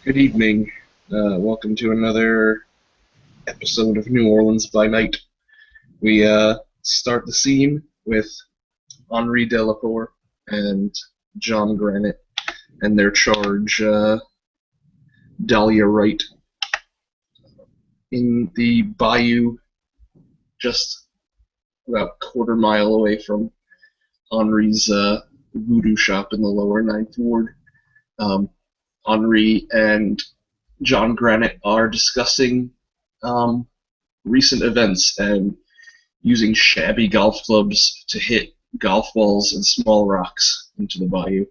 Good evening. Welcome to another episode of New Orleans by Night. We start the scene with Henri Delacour and John Granite and their charge, Dahlia Wright, in the bayou just about a quarter mile away from Henri's voodoo shop in the lower Ninth Ward. Um, Henri and John Granite are discussing um, recent events and using shabby golf clubs to hit golf balls and small rocks into the bayou.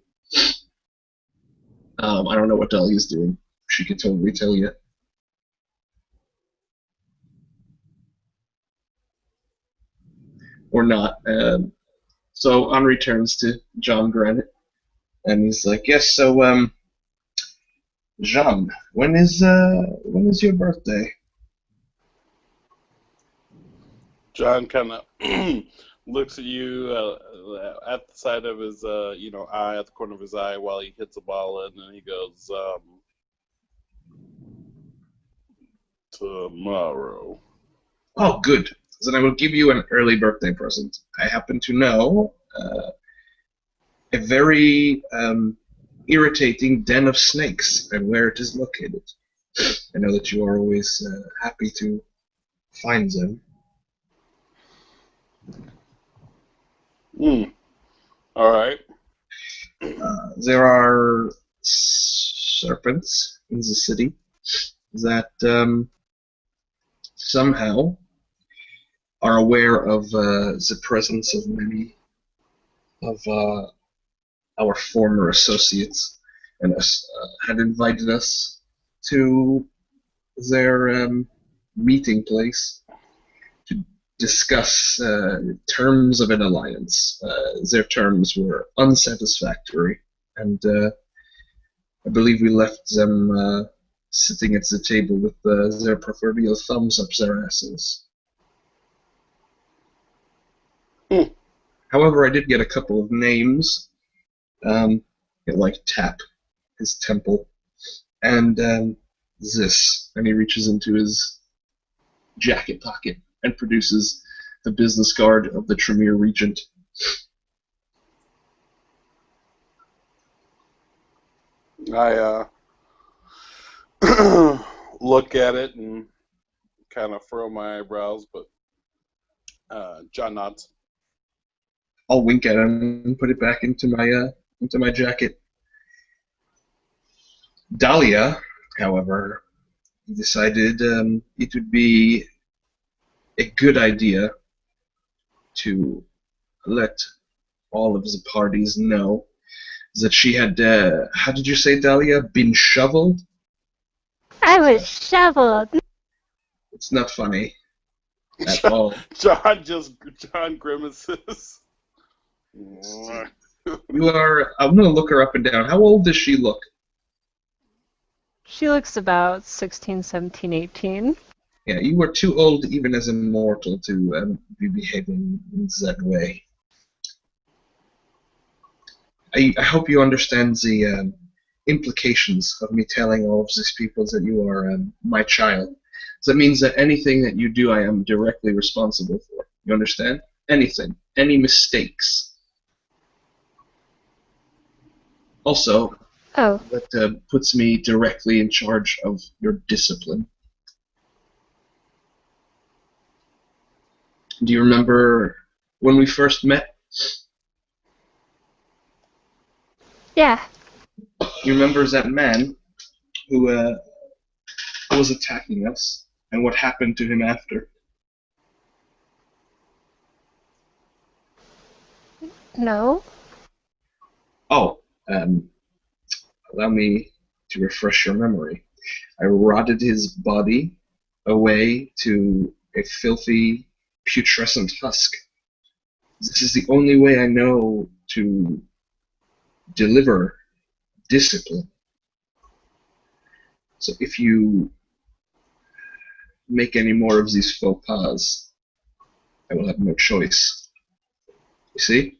I don't know what Dahlia's doing. She could totally tell you. Or not. So Henri turns to John Granite and he's like, "Yes, so Jean, when is your birthday?" John kind of looks at you at the side of his, eye, at the corner of his eye while he hits a ball in, and he goes, tomorrow. Oh, good. Then I will give you an early birthday present. I happen to know a very irritating den of snakes and where it is located. I know that you are always happy to find them. Hmm. All right. There are serpents in the city that somehow are aware of the presence of many of our former associates and had invited us to their meeting place to discuss terms of an alliance. Their terms were unsatisfactory, and I believe we left them sitting at the table with their proverbial thumbs up their asses. Hmm. However, I did get a couple of names, like Tap, his temple, and this. And he reaches into his jacket pocket and produces the business card of the Tremere Regent. I look at it and kind of furrow my eyebrows, but John nods. I'll wink at him and put it back into my jacket. Dahlia, however, decided it would be a good idea to let all of the parties know that she had, how did you say, Dahlia, been shoveled? I was shoveled. It's not funny at all. John grimaces. You are, I'm going to look her up and down. How old does she look? She looks about 16, 17, 18. Yeah, you were too old even as a mortal to be behaving in that way. I hope you understand the implications of me telling all of these people that you are my child. So that means that anything that you do, I am directly responsible for. You understand? Anything. Any mistakes. Also, Oh, that puts me directly in charge of your discipline. Do you remember when we first met? yeah. You remember that man who was attacking us and what happened to him after? No. Oh, allow me to refresh your memory. I rotted his body away to a filthy, putrescent husk. This is the only way I know to deliver discipline. So if you make any more of these faux pas, I will have no choice. You see?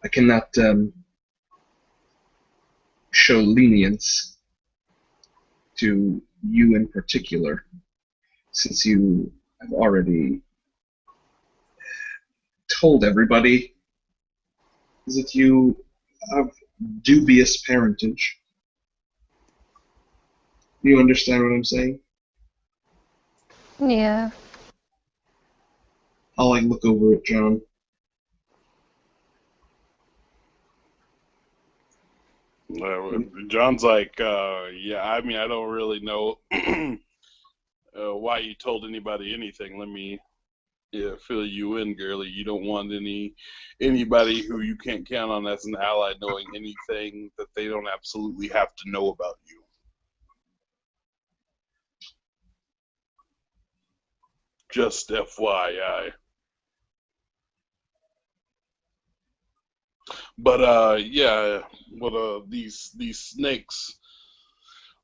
I cannot show lenience to you in particular, since you have already told everybody that you have dubious parentage. You understand what I'm saying? Yeah. I'll look over at John. John's like, yeah, I mean, I don't really know why you told anybody anything. Let me fill you in, girlie. You don't want anybody who you can't count on as an ally knowing anything that they don't absolutely have to know about you. Just FYI. But yeah, what these snakes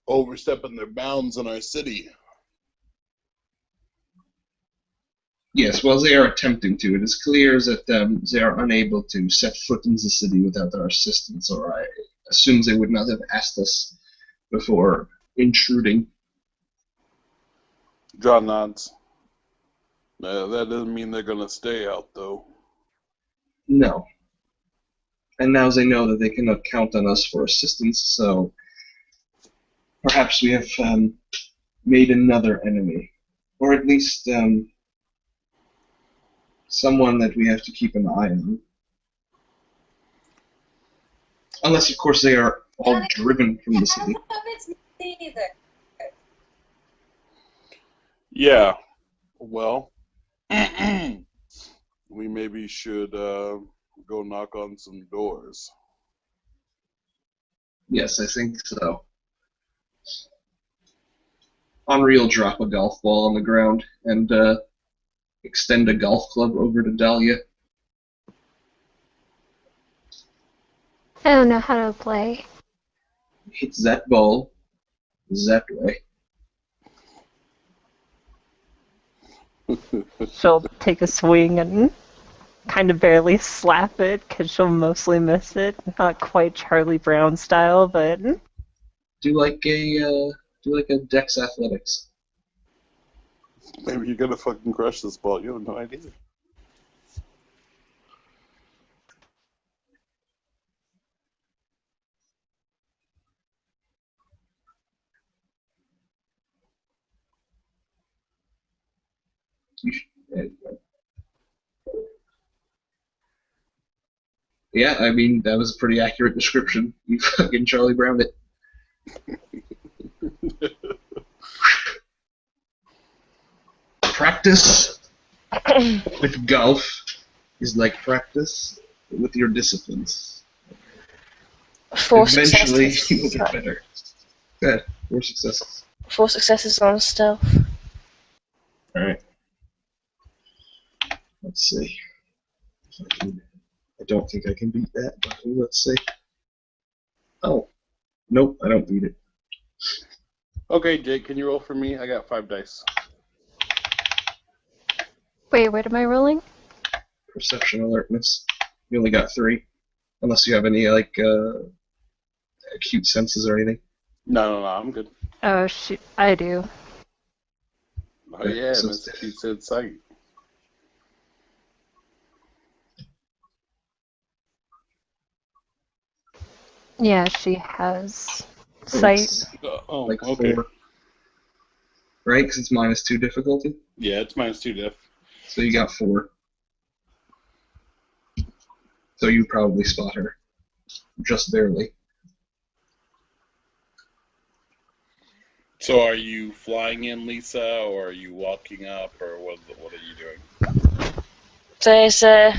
overstepping their bounds in our city. Yes, well, they are attempting to. It is clear that they are unable to set foot in the city without our assistance, or I assume they would not have asked us before intruding. John nods. That doesn't mean they're gonna stay out, though. No. And now they know that they cannot count on us for assistance, so perhaps we have made another enemy. Or at least someone that we have to keep an eye on. Unless, of course, they are all driven from the city. Yeah. Well, we maybe should go knock on some doors. Yes, I think so. Henri will drop a golf ball on the ground and extend a golf club over to Dahlia. I don't know how to play. Hits that ball that way. She'll take a swing and kind of barely slap it because she'll mostly miss it. Not quite Charlie Brown style, but Do like a Dex Athletics. Maybe you're gonna fucking crush this ball. You have no idea. Yeah, I mean, that was a pretty accurate description. You fucking Charlie Browned it. Practice with golf is like practice with your disciplines. 4 Eventually, successes. you will get better. Good. 4 successes. 4 successes on stealth. Alright. Let's see. I don't think I can beat that, but let's see. Oh. Nope, I don't beat it. Okay, Jake, can you roll for me? I got 5 dice. wait, what am I rolling? Perception alertness. You only got 3. Unless you have any, acute senses or anything. No, I'm good. Oh shoot, I do. Oh yeah, So- Mr. He said sight. Yeah, she has sight. It's Oh, like okay. 4. Right? Because it's -2 difficulty. Yeah, it's -2 diff. So you got 4. So you probably spot her. Just barely. So are you flying in, Lisa, or are you walking up, or what are you doing? There's a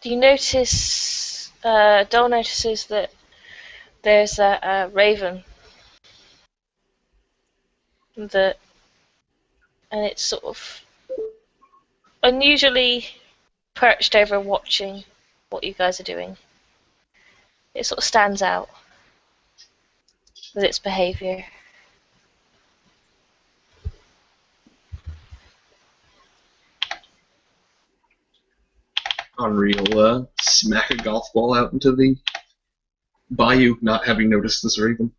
do you notice Dole notices that there's a raven and it's sort of unusually perched over watching what you guys are doing. It sort of stands out with its behaviour. Henri will smack a golf ball out into the bayou, not having noticed this raven.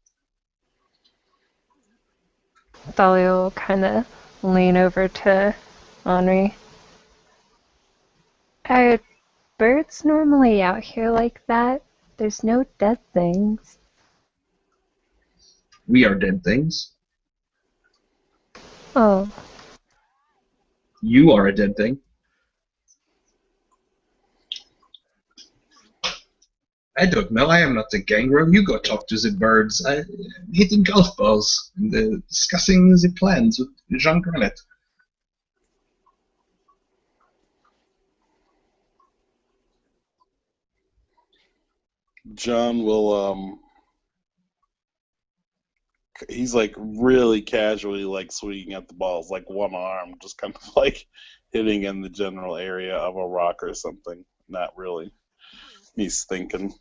Dahlia will kind of lean over to Henri. Are birds normally out here like that? There's no dead things. We are dead things. Oh, You are a dead thing. I don't know. I am not the gangrel. You go talk to the birds. I'm hitting golf balls and discussing the plans with Jean Granite. John will he's like really casually like swinging at the balls, like one arm, just kind of like hitting in the general area of a rock or something. Not really. He's thinking.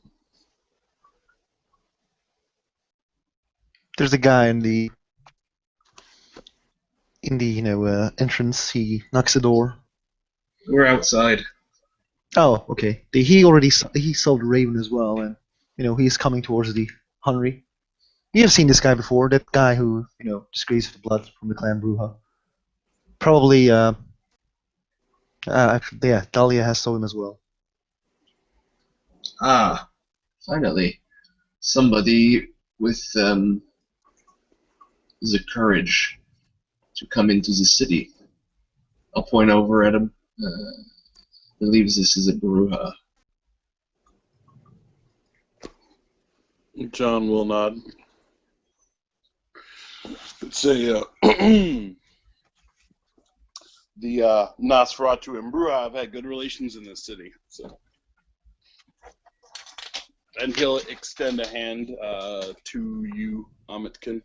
There's a guy in the entrance. He knocks the door. We're outside. Oh, okay. He saw the raven as well, and he's coming towards the Henri. You have seen this guy before. That guy who disgraces the blood from the clan Bruja. Probably. Yeah, Dahlia has saw him as well. Ah, finally. Somebody with the courage to come into the city. I'll point over at him. Believes this is a Bruja. John will nod. Say, the Nosferatu and Bruja have had good relations in this city, so. And he'll extend a hand to you, Amitkin.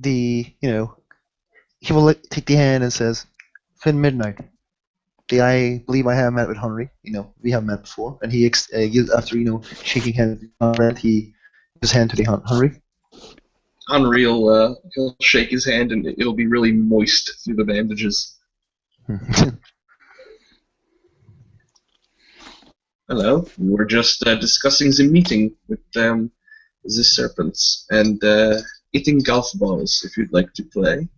He will take the hand and says, "Finn Midnight. I believe I have met with Henri. We have met before." And he gives, after shaking hands with Brent, he gives his hand to the Henri. Henri will he'll shake his hand and it'll be really moist through the bandages. Hello. We're just discussing the meeting with the serpents and eating golf balls. If you'd like to play,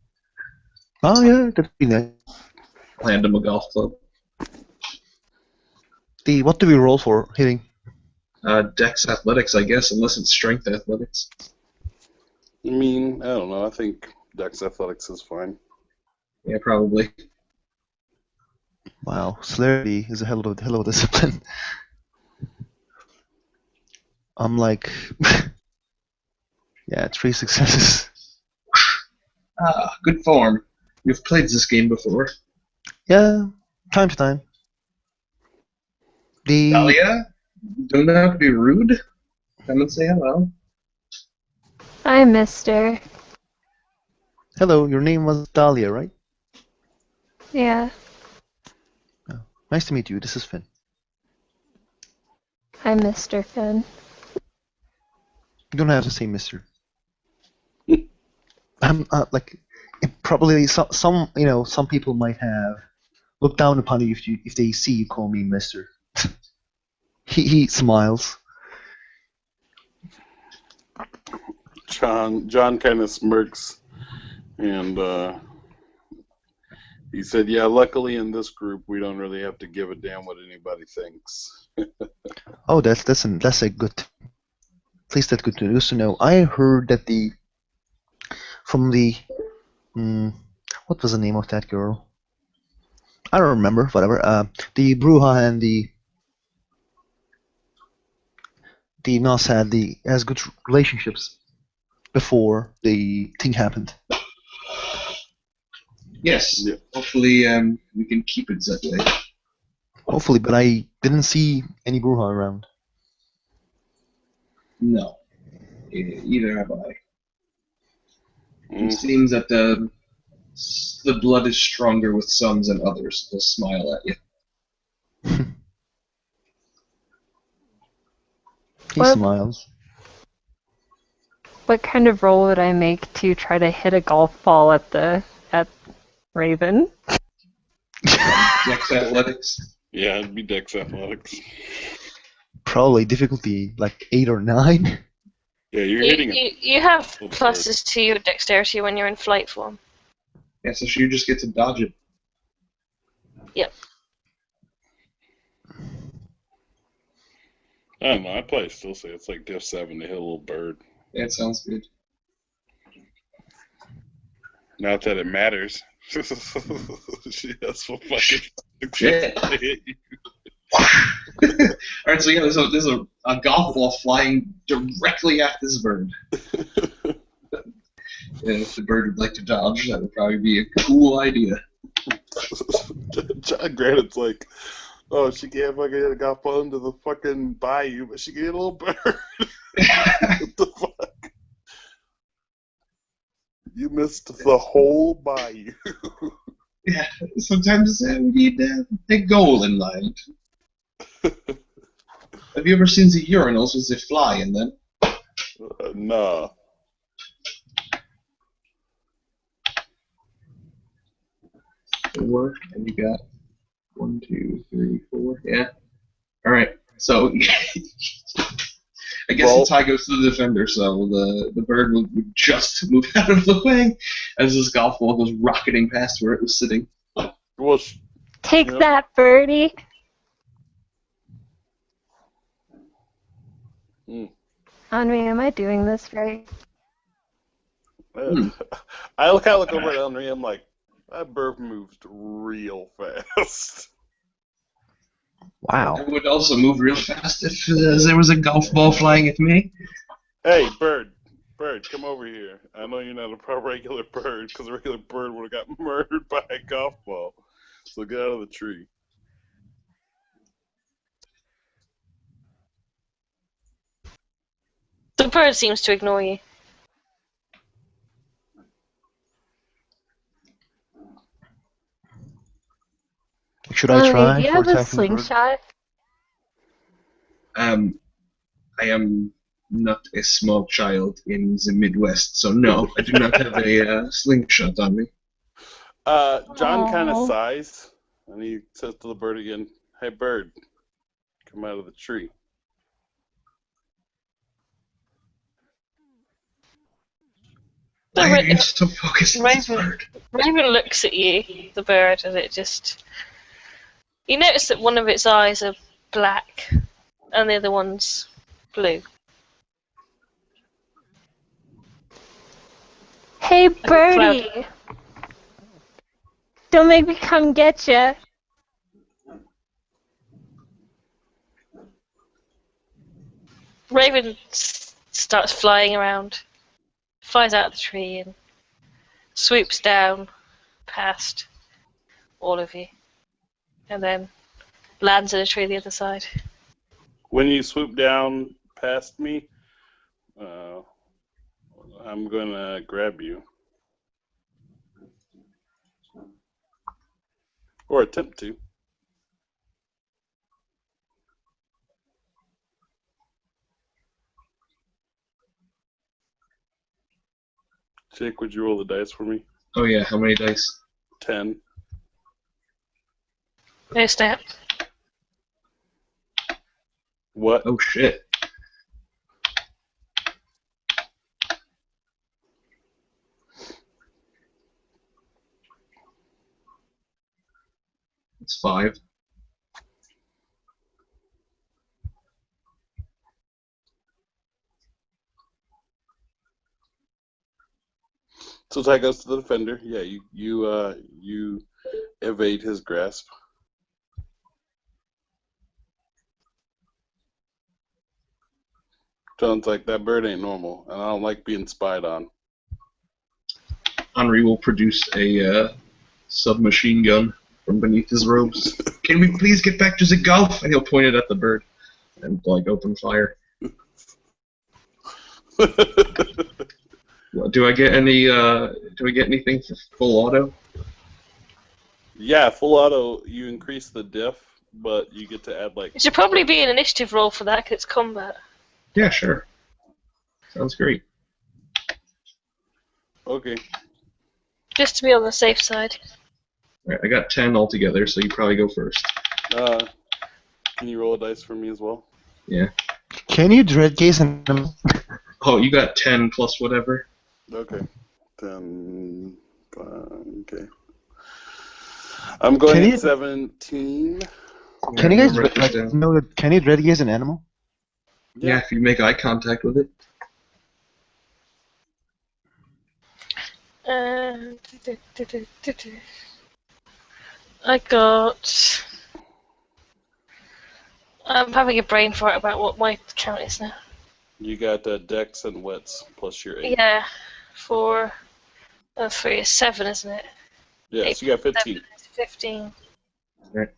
Oh yeah, that'd be nice. I'll hand him a golf club. What do we roll for hitting? Dex athletics, I guess, unless it's strength athletics. I mean, I don't know. I think Dex Athletics is fine. Yeah, probably. Wow, celerity is a hell of a discipline. I'm like, yeah, 3 successes. Ah, good form. You've played this game before. Yeah, time to time. Dahlia, do not be rude. Come and say hello. hi, mister. Hello, your name was Dahlia, right? Yeah, Oh, nice to meet you. This is Finn. hi, Mr. Finn. You don't have to say Mister. I'm like, probably some people might have looked down upon you if they see you call me Mister. He smiles. John kind of smirks, and he said, "Yeah, luckily in this group we don't really have to give a damn what anybody thinks." Oh, that's a good. At least that's good news to know. I heard that from the what was the name of that girl? I don't remember. Whatever. The Bruja and the Nos had as good relationships before the thing happened. Yes. Yeah. Hopefully, we can keep it that way. Hopefully, but I didn't see any Bruja around. No. Either have I. Mm. It seems that the blood is stronger with some than others. They'll smile at you. He What? smiles. What kind of roll would I make to try to hit a golf ball at Raven? Dex athletics. Yeah, it'd be Dex Athletics. Probably difficulty like 8 or 9. Yeah, you're You, hitting it. you have Oh, pluses to your dexterity when you're in flight form. Yeah, so you just get to dodge it. I don't know. I'd probably still say it's like Diff 7 to hit a little bird. Yeah, it sounds good. Not that it matters. She has for fucking Shit. to hit you. Alright, so yeah, there's a golf ball flying directly at this bird. And if the bird would like to dodge, that would probably be a cool idea. John Granite's like, oh, she can't fucking hit a golf ball into the fucking bayou, but she can hit a little bird. What the fuck? You missed the whole bayou. Yeah, sometimes we need a goal in mind. Have you ever seen the urinals with the fly in them? Nah. Four, and you got 1, 2, 3, 4. Yeah. All right. So I guess Well- the tie goes to the defender. So the bird would just move out of the way as this golf ball goes rocketing past where it was sitting. Well, Take Yep. that, birdie. Hmm. Henri, am I doing this right? I look over at Henry. I'm like, that bird moved real fast. Wow. I would also move real fast if there was a golf ball flying at me. Hey, bird, come over here. I know you're not a regular bird, because a regular bird would have got murdered by a golf ball. So get out of the tree. The bird seems to ignore you. Should I Henri, try do you for have a attacking the bird? slingshot? I am not a small child in the Midwest, so no, I do not have a slingshot on me. John kind of Aw. sighs, and he says to the bird again, hey, bird, come out of the tree. The Why are you ra- so focused on this Raven. bird? Raven looks at you, the bird, and it just... You notice that one of its eyes are black, and the other one's blue. Hey, a cloud. birdie. Don't make me come get ya. Raven starts flying around, flies out of the tree, and swoops down past all of you, and then lands in a tree the other side. When you swoop down past me, I'm going to grab you. Or attempt to. Jake, would you roll the dice for me? Oh yeah, how many dice? 10. No snap. What? Oh shit. It's 5. So that goes to the defender. Yeah, you evade his grasp. John's like, that bird ain't normal, and I don't like being spied on. Henri will produce a submachine gun from beneath his robes. Can we please get back to the golf? And he'll point it at the bird and like open fire. Do I get any? Do I get anything for full auto? Yeah, full auto, you increase the diff, but you get to add like... It should probably be an initiative roll for that, because it's combat. Yeah, sure. Sounds great. Okay. Just to be on the safe side. All right, I got 10 altogether, so you probably go first. Can you roll a dice for me as well? Yeah. Can you dread gaze an animal? Oh, you got 10 plus whatever. Okay. Then, okay. I'm going Can at you- 17. Can you guys write this down. know that? Can you dread gaze an animal? Yeah, if you make eye contact with it. I got. I'm having a brain fart about what my count is now. You got Dex and Wits plus your 8. Yeah, 4, 3 is 7, isn't it? Yeah, so you got 15. 7 is 15. Right.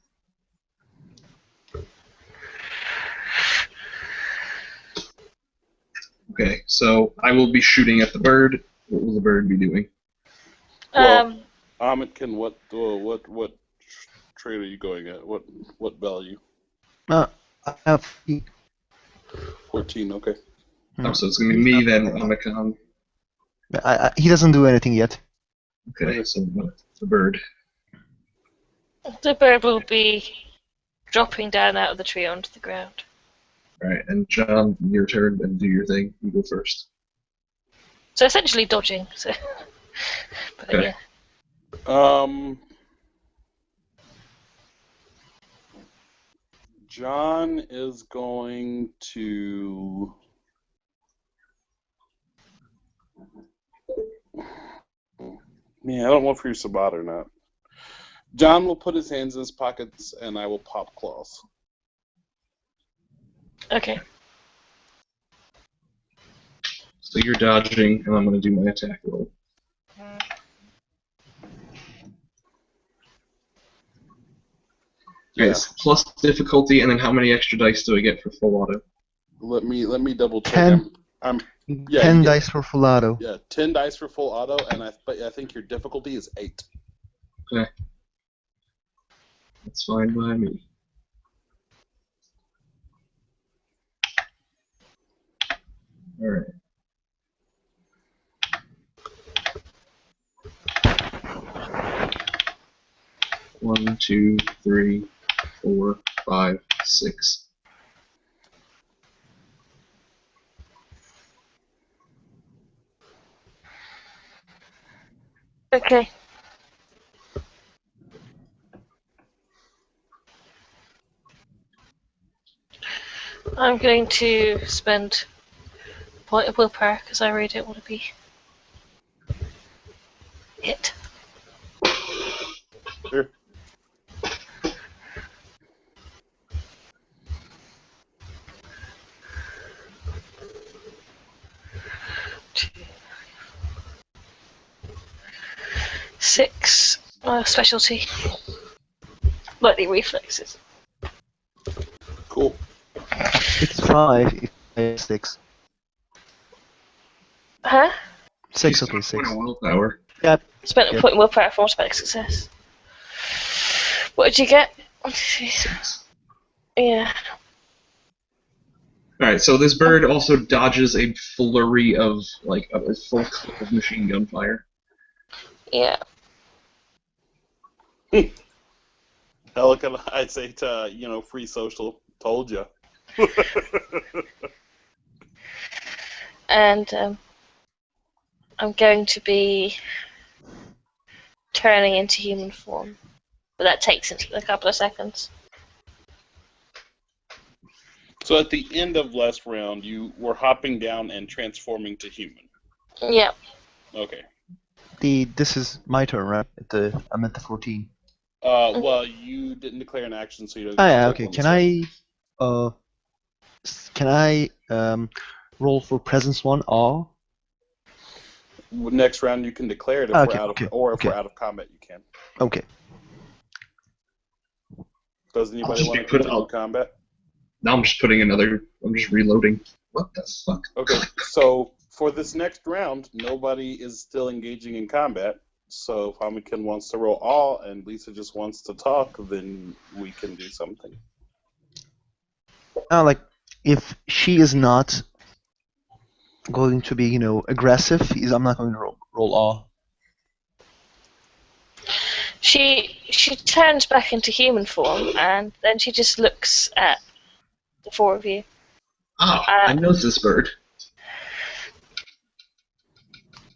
Okay, so I will be shooting at the bird. What will the bird be doing? Well, Amitkin, what trait are you going at? What value? I have 14, okay. Oh, so it's going to be me then, Omicron. he doesn't do anything yet. Okay, so the bird. The bird will be dropping down out of the tree onto the ground. Alright, and John, your turn, and do your thing. You go first. So essentially dodging. So, but Okay. yeah. John is going to. Man, I don't know if you're Sabat or not. John will put his hands in his pockets, and I will pop claws. Okay. So you're dodging, and I'm going to do my attack roll. Okay, it's plus difficulty, and then how many extra dice do I get for full auto? Let me double check. 10. Yeah, 10 you get- dice for full auto. Yeah, 10 dice for full auto, and I think your difficulty is 8. Okay. That's fine by me. Alright. One, two, three, 4, 5, 6. Okay. I'm going to spend a point of willpower because I really don't want to be hit. Sure. Two, 6. Specialty. Lightning reflexes. Cool. It's 5 if I have 6. Huh? 6, okay, Point 6. of willpower. Yep. Spent a Yep. point of willpower for automatic success. What did you get? 6. Yeah. Alright, so this bird also dodges a flurry of, like, a full clip of machine gun fire. Yeah. Pelican, I say to, free social. Told ya. And I'm going to be turning into human form. But that takes a couple of seconds. So at the end of last round, you were hopping down and transforming to human. Yeah. Okay. This is my turn, right? I'm at the 14. Well, you didn't declare an action, so you don't. Ah, yeah, take okay. one Can I roll for presence 1 awe? Next round, you can declare it if Okay, we're out of, okay, or if okay. we're out of combat, you can. Okay. Does anybody just want to put it continue out. combat? Now I'm just reloading. What the fuck? Okay, so for this next round, nobody is still engaging in combat. So if Amikin wants to roll all and Lisa just wants to talk, then we can do something. Now, if she is not going to be, aggressive, I'm not going to roll awe. She turns back into human form, and then she just looks at the four of you. I know this bird.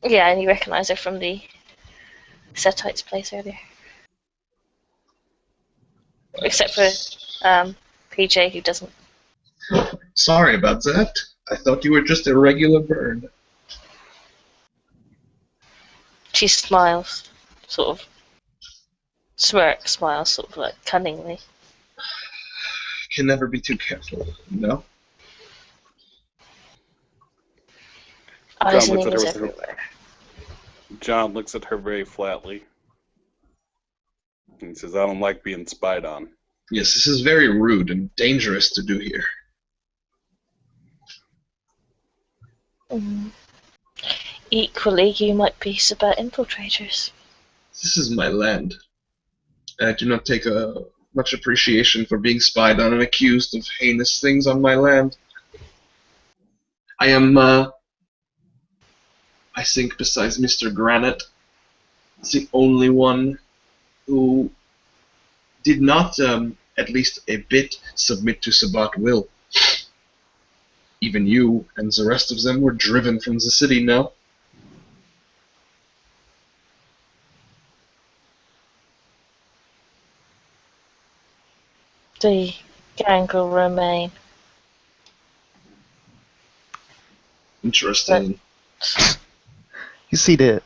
Yeah, and you recognise her from the Setite's place earlier. Except for PJ, who doesn't. Sorry about that. I thought you were just a regular bird. She smiles, sort of smiles, sort of like cunningly. Can never be too careful, you know? Eyes John and looks at her ears with everywhere. John looks at her very flatly. And he says, I don't like being spied on. Yes, this is very rude and dangerous to do here. Equally, you might be Sabbat infiltrators. This is my land. I do not take much appreciation for being spied on and accused of heinous things on my land. I am, I think, besides Mr. Granite, the only one who did not, at least a bit, submit to Sabbat will. Even you and the rest of them were driven from the city now. The gang will remain. Interesting. You see the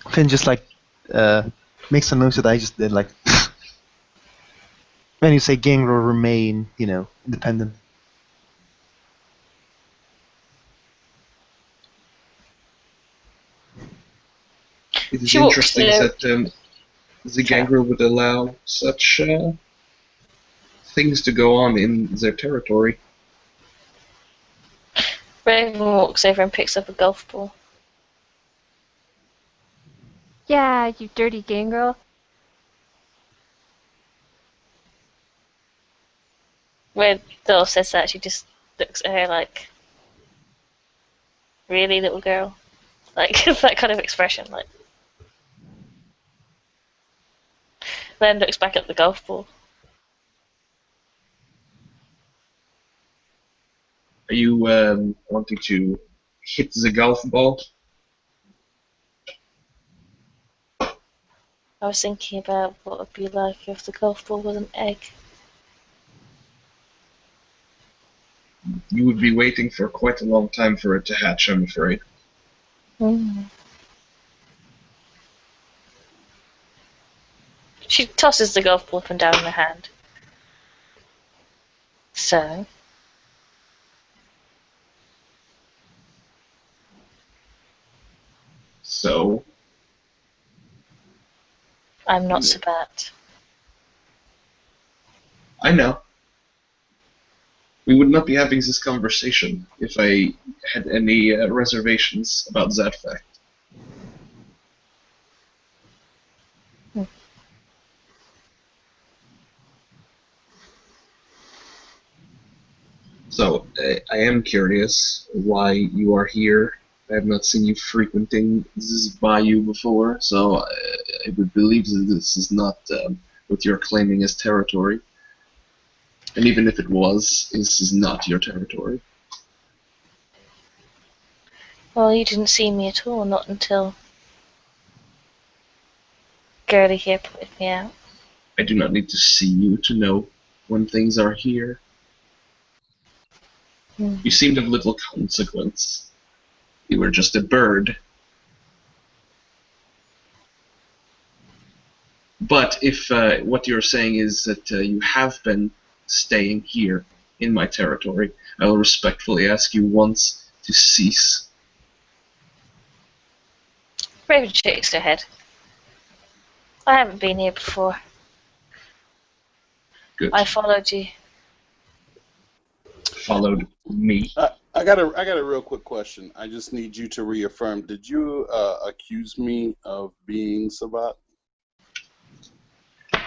Finn just like makes a noise that I just did, like when you say gang will remain, you know, independent. It is She walks interesting there. that the gangrel would allow such things to go on in their territory. Raven walks over and picks up a golf ball. Yeah, you dirty gangrel. When Dole says that, she just looks at her like, really, little girl? Like, that kind of expression, like. Then looks back at the golf ball. Are you wanting to hit the golf ball? I was thinking about what it would be like if the golf ball was an egg. You would be waiting for quite a long time for it to hatch, I'm afraid. She tosses the golf ball up and down in her hand. So, So, I'm not Sabbat. I know. We would not be having this conversation if I had any reservations about that fact. So, I am curious why you are here. I have not seen you frequenting this bayou before, so I would believe that this is not what you're claiming as territory. And even if it was, this is not your territory. Well, you didn't see me at all, not until Gertie here pointed me out. I do not need to see you to know when things are here. You seemed of little consequence. You were just a bird. But if what you're saying is that you have been staying here in my territory, I will respectfully ask you once to cease. Raven shakes her head. I haven't been here before. Good. I followed you. Followed me. I got a real quick question. I just need you to reaffirm. Did you accuse me of being Sabbat?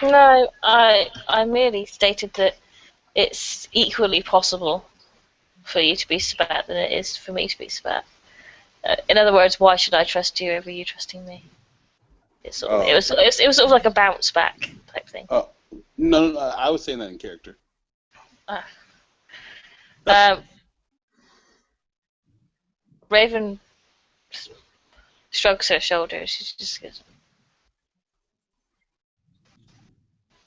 No, I merely stated that it's equally possible for you to be Sabbat than it is for me to be Sabbat. In other words, why should I trust you over you trusting me? It's sort of, it was sort of like a bounce back type thing. No, I was saying that in character. Raven shrugs her shoulders. She just goes,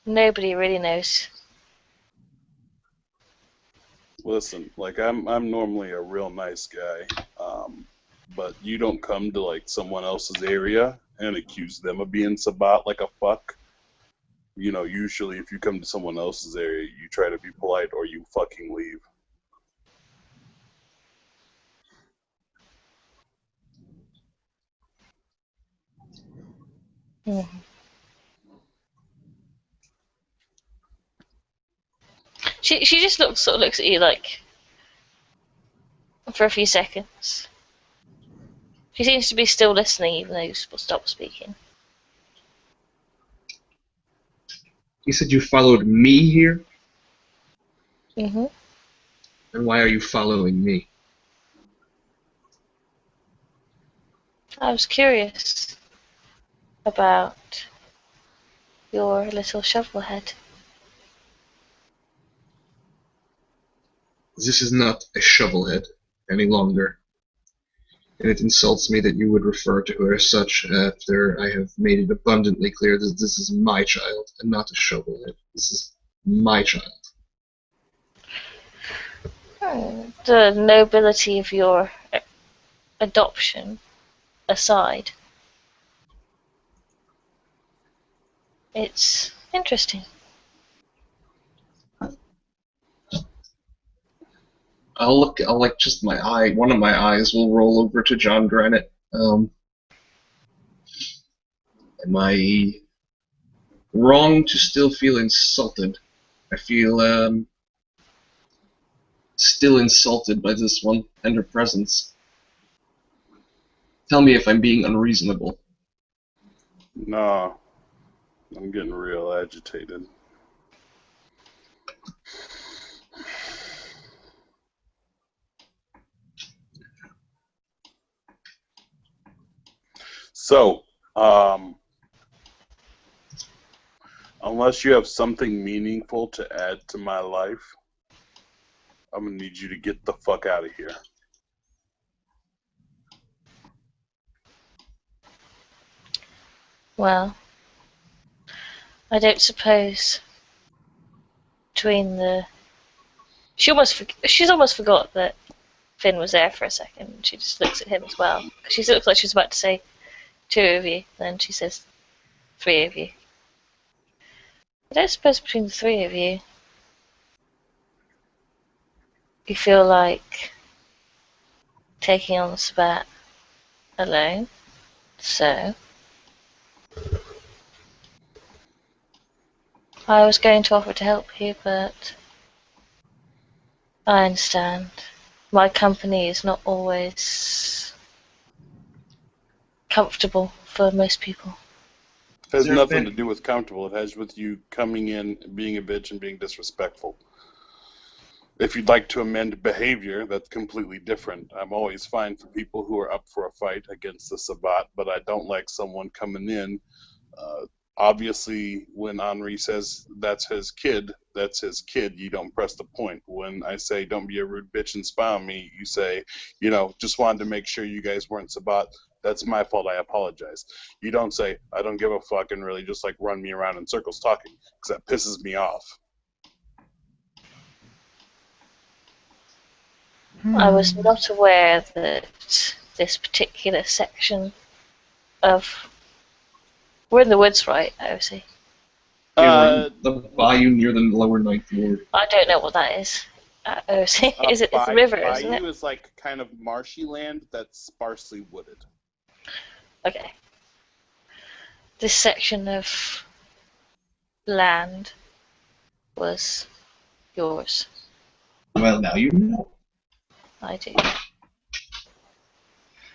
nobody really knows. Listen, like I'm normally a real nice guy, but you don't come to like someone else's area and accuse them of being Sabat like a fuck. You know, usually if you come to someone else's area, you try to be polite or you fucking leave. She just looks at you like for a few seconds. She seems to be still listening, even though you stopped speaking. You said you followed me here? Mm-hmm. And why are you following me? I was curious about your little shovel head. This is not a shovelhead any longer. And it insults me that you would refer to her as such after I have made it abundantly clear that this is my child and not a shovelhead. This is my child. The nobility of your adoption aside, it's interesting. I'll like just my eye, one of my eyes will roll over to John Granite. Am I wrong to still feel insulted? I feel still insulted by this one and her presence. Tell me if I'm being unreasonable. No, I'm getting real agitated. So, unless you have something meaningful to add to my life, I'm gonna need you to get the fuck out of here. Well, I don't suppose between the... She's almost forgot that Finn was there for a second. She just looks at him as well. She looks like she's about to say 2 of you, then she says 3 of you. I don't suppose between the 3 of you, you feel like taking on the Sabat alone. So, I was going to offer to help you, but I understand. My company is not always comfortable for most people. It has Is there nothing been- to do with comfortable. It has with you coming in, being a bitch, and being disrespectful. If you'd like to amend behavior, that's completely different. I'm always fine for people who are up for a fight against the Sabat, but I don't like someone coming in. Obviously, when Henri says that's his kid, you don't press the point. When I say don't be a rude bitch and spy on me, you say, you know, just wanted to make sure you guys weren't Sabat. That's my fault, I apologize. You don't say, I don't give a fuck, and really just like run me around in circles talking, because that pisses me off. I was not aware that this particular section of... We're in the woods, right, OC? The bayou near the lower ninth ward. I don't know what that is. OC. It's a river, isn't it? Bayou is like kind of marshy land that's sparsely wooded. Okay. This section of land was yours. Well, now you know. I do.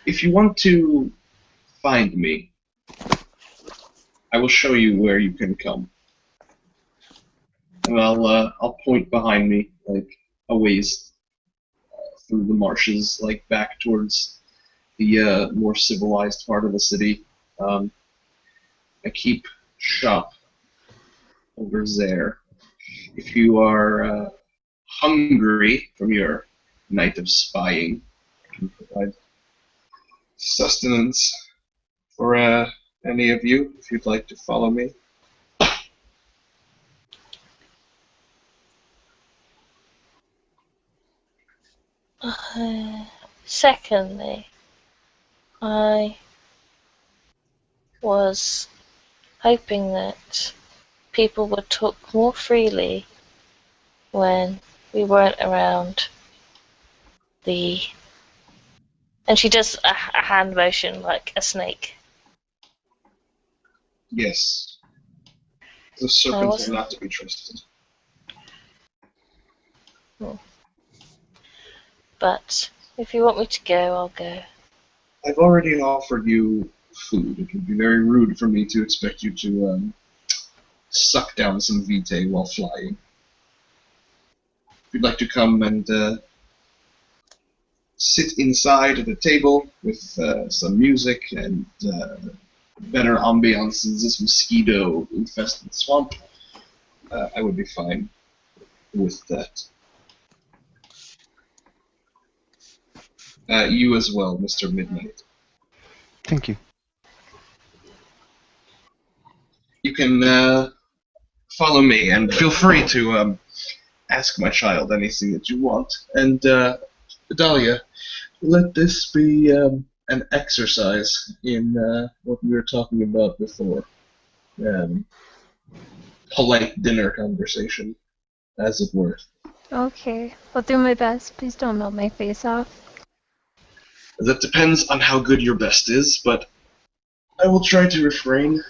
If you want to find me, I will show you where you can come. And I'll point behind me, like a ways through the marshes, like back towards the more civilized part of the city. I keep shop over there. If you are hungry from your night of spying, I can provide sustenance for any of you if you'd like to follow me. Secondly, I was hoping that people would talk more freely when we weren't around the. And she does a hand motion like a snake. Yes. The serpents are not to be trusted. But if you want me to go, I'll go. I've already offered you food. It would be very rude for me to expect you to suck down some vitae while flying. If you'd like to come and sit inside at a table with some music and better ambiance in this mosquito-infested swamp, I would be fine with that. You as well, Mr. Midnight. Thank you. You can follow me, and feel free to ask my child anything that you want. And Dahlia, let this be an exercise in what we were talking about before. Polite dinner conversation, as it were. Okay, I'll do my best. Please don't melt my face off. That depends on how good your best is, but I will try to refrain.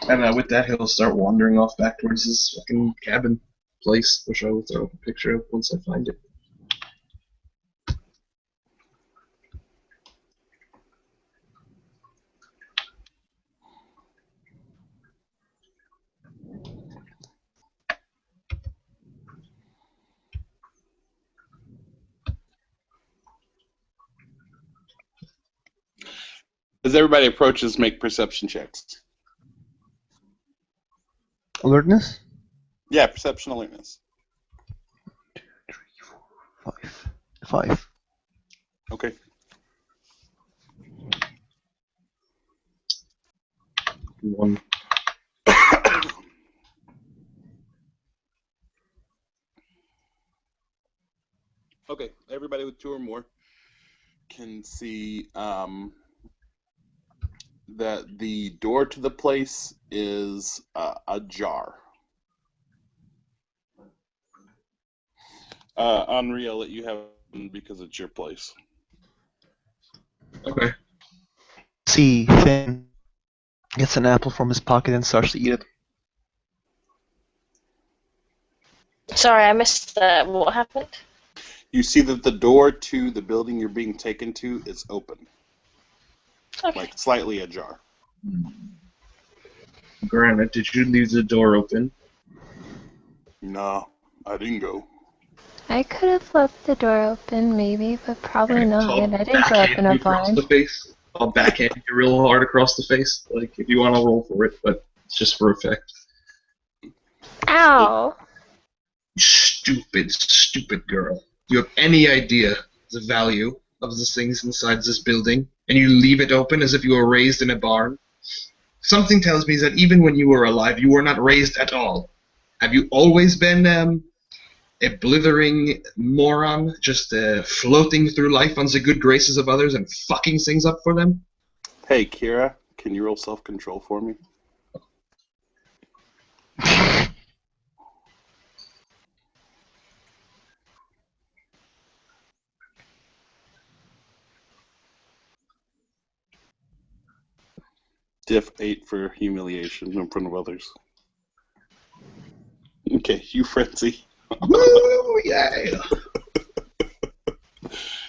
And with that, he'll start wandering off back towards his fucking cabin place, which I will throw up a picture of once I find it. As everybody approaches, make perception checks. Alertness? Yeah, perception alertness. 2, 3, 4, 5. 5. Okay. One. Okay, everybody with 2 or more can see that the door to the place is ajar. Henri, I'll let you have it because it's your place. Okay. See, Finn gets an apple from his pocket and starts to eat it. Sorry, I missed that. What happened? You see that the door to the building you're being taken to is open, Okay. like slightly ajar. Granted, did you leave the door open? No, I didn't go. I could have left the door open, maybe, but probably not. I'll I didn't grow up in backhand a you across barn. the face. I'll backhand you real hard across the face, like if you want to roll for it, but it's just for effect. Ow! Stupid, stupid girl. Do you have any idea the value of the things inside this building? And you leave it open as if you were raised in a barn? Something tells me that even when you were alive, you were not raised at all. Have you always been a blithering moron, just floating through life on the good graces of others and fucking things up for them? Hey, Kira, can you roll self-control for me? Diff 8 for humiliation in front of others. Okay, you frenzy. Woo, yeah!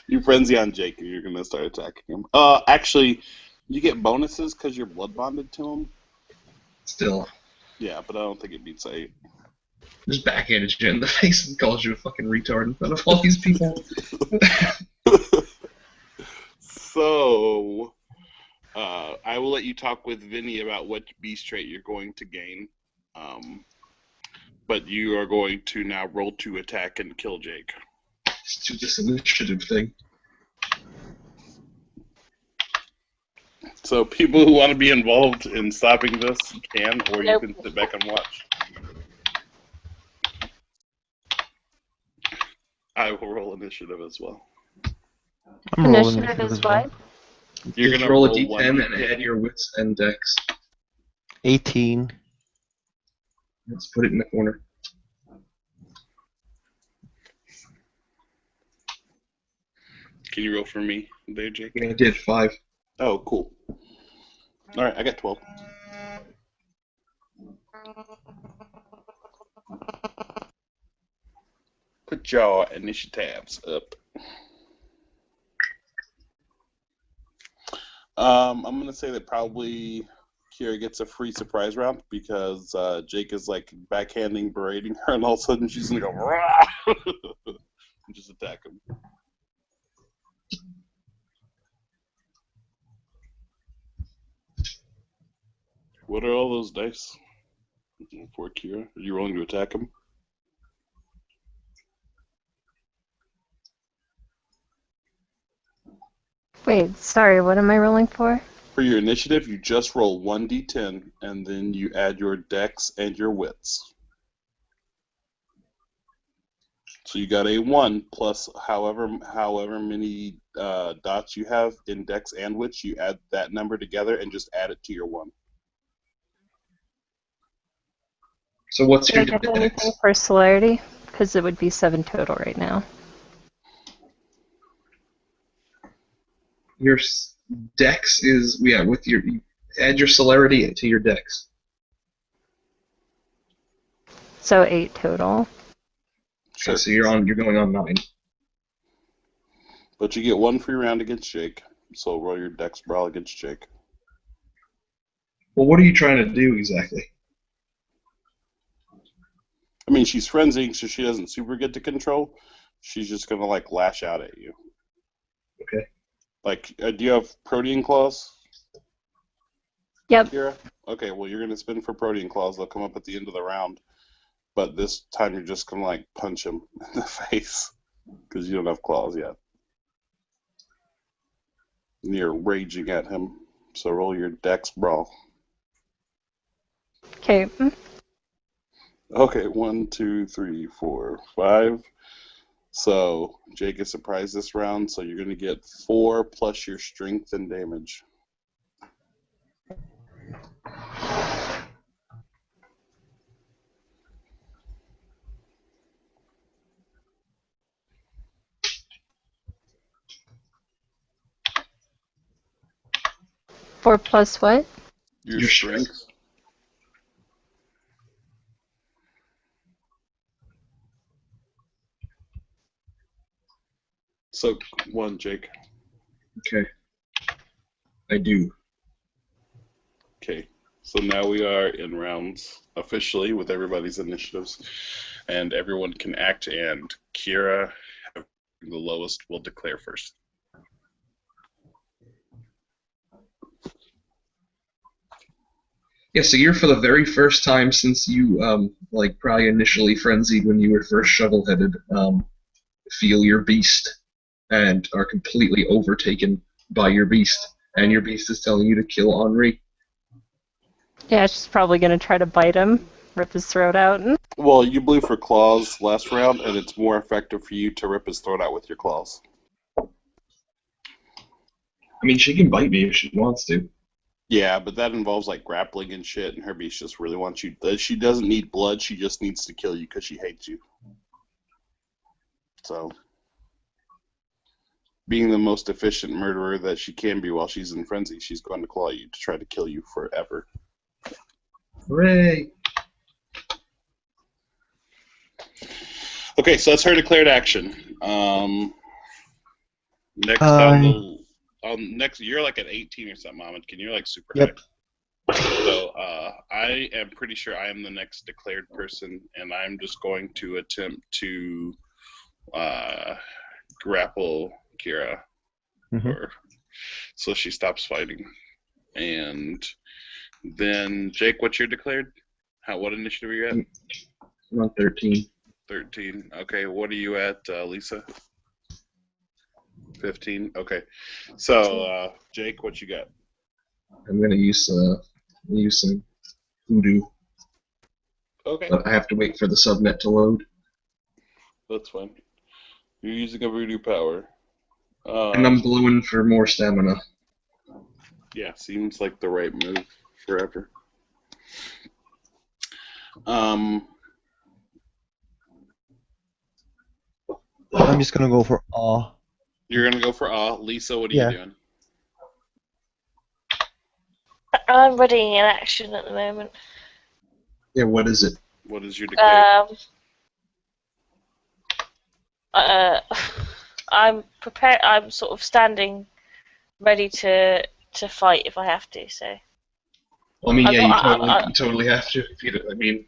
You frenzy on Jake, and you're gonna start attacking him. Actually, you get bonuses because you're blood bonded to him. Still. Yeah, but I don't think it beats 8. Just backhanded you in the face and calls you a fucking retard in front of all these people. So, I will let you talk with Vinny about what beast trait you're going to gain. But you are going to now roll to attack and kill Jake. Let's do this initiative thing. So people who want to be involved in stopping this can, or you Nope. can sit back and watch. I will roll initiative as well. I'm rolling Initiative is as well. what? You're Just gonna roll a roll d10 one and d10. add your wits and dex. 18. Let's put it in the corner. Can you roll for me there, Jake? Yeah, I did 5. Oh, cool. All right, I got 12. Put your initiatives up. I'm gonna say that probably Kira gets a free surprise round because Jake is like backhanding, berating her, and all of a sudden she's gonna go rah! and just attack him. What are all those dice for Kira? Are you rolling to attack him? Wait, sorry, what am I rolling for? For your initiative, you just roll 1d10, and then you add your dex and your wits. So you got a 1 plus however many dots you have in dex and wits, you add that number together and just add it to your 1. So what's Did your I get dex? anything for celerity? Because it would be 7 total right now. Your dex is with your you add your celerity to your dex. So 8 total. Okay, so you're going on 9. But you get 1 free round against Jake. So roll your dex brawl against Jake. Well, what are you trying to do exactly? I mean, she's frenzying, so she doesn't super get to control. She's just gonna like lash out at you. Okay. Like, do you have Protean Claws, Yep. Kira? Okay, well, you're gonna spin for Protean Claws. They'll come up at the end of the round. But this time you're just gonna like punch him in the face because you don't have claws yet. And you're raging at him. So roll your dex brawl. Okay. Okay, 1, 2, 3, 4, 5. So Jake is surprised this round, so you're gonna get 4 plus your strength and damage. Four plus what? Your Your strength. So 1, Jake. Okay. I do. Okay. So now we are in rounds officially with everybody's initiatives, and everyone can act. And Kira, having the lowest, will declare first. Yeah, so you're for the very first time since you probably initially frenzied when you were first shovel-headed, feel your beast and are completely overtaken by your beast, and your beast is telling you to kill Henri. Yeah, she's probably gonna try to bite him, rip his throat out. Well, you blew for claws last round, and it's more effective for you to rip his throat out with your claws. I mean, she can bite me if she wants to. Yeah, but that involves like grappling and shit, and her beast just really wants you. She doesn't need blood; she just needs to kill you because she hates you. So, being the most efficient murderer that she can be while she's in frenzy, she's going to claw you to try to kill you forever. Hooray! Okay, so that's her declared action. Next, next, you're like at 18 or something, Ahmed. Can you like super Yep. high? So I am pretty sure I am the next declared person, and I'm just going to attempt to grapple Kira, Mhm. or so she stops fighting. And then Jake, what's your declared? What initiative are you at? I'm on 13. 13. Okay, what are you at, Lisa? 15. Okay, so Jake, what you got? I'm gonna use some voodoo, Okay, but I have to wait for the subnet to load. that's fine. You're using a voodoo power. And I'm glowing for more stamina. Yeah, seems like the right move forever. I'm just gonna go for awe. You're gonna go for Lisa, what are Yeah. you doing? I'm readying an action at the moment. Yeah, what is it? What is your declared? I'm prepared. I'm sort of standing, ready to fight if I have to. So. Well, I mean, I'm yeah, not- you totally have to. If you, I mean,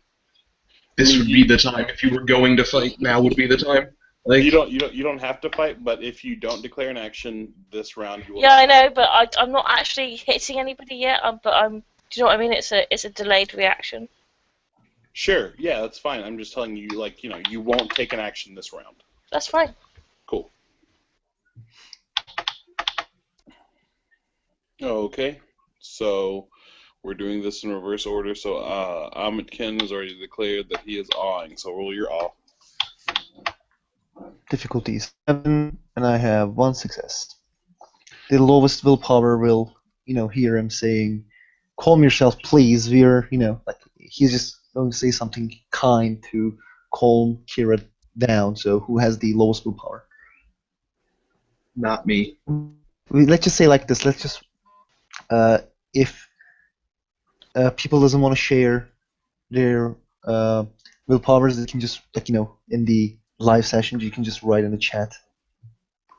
this would be the time. If you were going to fight, now would be the time. Like, You don't have to fight, but if you don't declare an action this round, you will. Yeah, I know, but I'm not actually hitting anybody yet. But I'm. Do you know what I mean? It's a delayed reaction. Sure, yeah, that's fine. I'm just telling you, like, you won't take an action this round. That's fine. Cool. Okay, so we're doing this in reverse order. So Amitken has already declared that he is awing. So roll your awe. Difficulty is 7, and I have 1 success. The lowest willpower will, hear him saying, "Calm yourself, please." We're, like he's just going to say something kind to calm Kira down. So who has the lowest willpower? not me. Let's just say like this. Let's just, if people doesn't want to share their willpowers, they can just in the live sessions you can just write in the chat.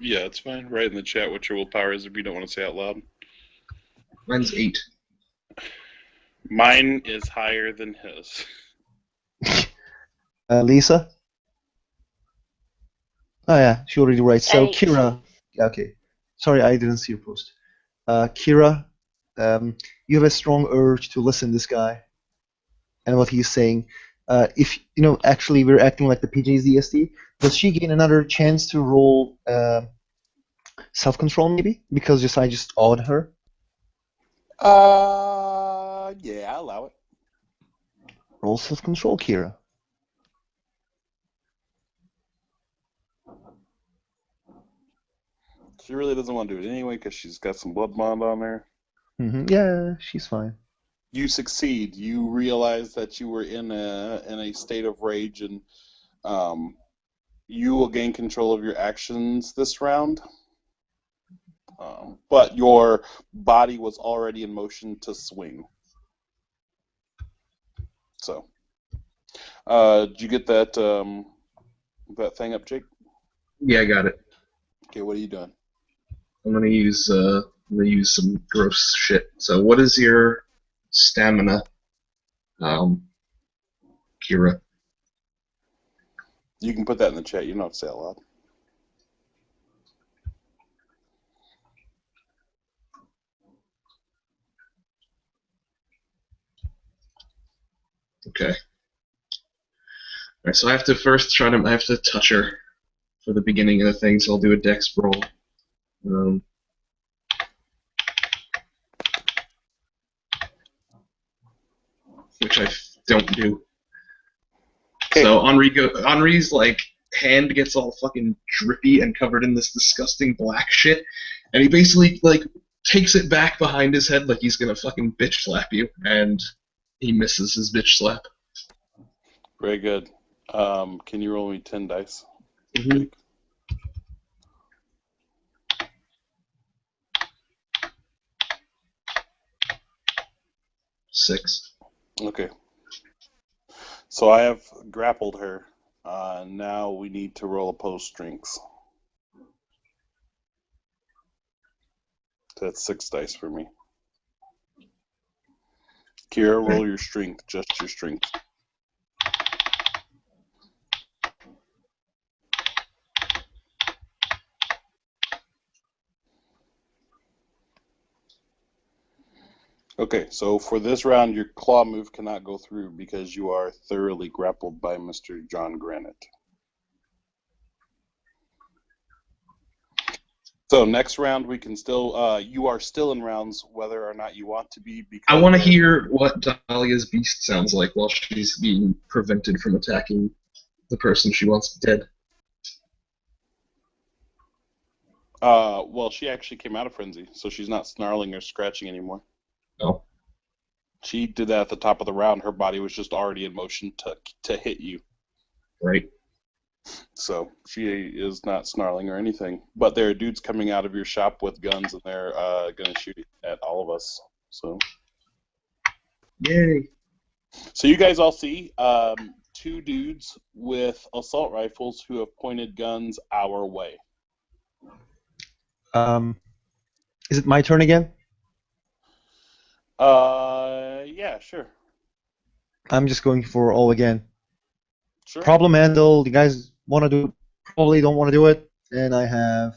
Yeah, it's fine. Write in the chat what your willpower is if you don't want to say out loud. Mine's 8. Mine is higher than his. Lisa? Oh yeah, she already writes. So 8. Kira, okay. Sorry, I didn't see your post. Kira, you have a strong urge to listen to this guy and what he's saying. If actually we're acting like the PJ's DSD, does she gain another chance to roll self-control maybe? Because I just awed her. Yeah, I'll allow it. Roll self-control, Kira. She really doesn't want to do it anyway because she's got some blood bond on there. Yeah, she's fine. You succeed. You realize that you were in a state of rage, and you will gain control of your actions this round. But your body was already in motion to swing. So, did you get that that thing up, Jake? Yeah, I got it. Okay, what are you doing? I'm gonna use some gross shit. So, what is your stamina, Kira? You can put that in the chat. You don't have to say it out loud. Okay. Alright, so I have to I have to touch her for the beginning of the thing, so I'll do a dex roll. Which I don't do. Okay. So Henri's like hand gets all fucking drippy and covered in this disgusting black shit, and he basically like takes it back behind his head like he's gonna fucking bitch slap you, and he misses his bitch slap. Very good. Can you roll me 10 dice? Mm-hmm. 6. Okay. So I have grappled her. Now we need to roll opposed strengths. That's 6 dice for me. Kira, roll your strength, just your strength. Okay, so for this round, your claw move cannot go through because you are thoroughly grappled by Mr. John Granite. So next round, we can still, you are still in rounds whether or not you want to be. Because I want to hear what Dahlia's beast sounds like while she's being prevented from attacking the person she wants dead. Well, she actually came out of frenzy, so she's not snarling or scratching anymore. Oh. She did that at the top of the round. Her body was just already in motion to hit you. Right. So she is not snarling or anything. But there are dudes coming out of your shop with guns, and they're going to shoot at all of us. So. Yay. So you guys all see two dudes with assault rifles who have pointed guns our way. Is it my turn again? Yeah, sure. I'm just going for all again. Sure. Problem handle. You guys want to do? Probably don't want to do it. And I have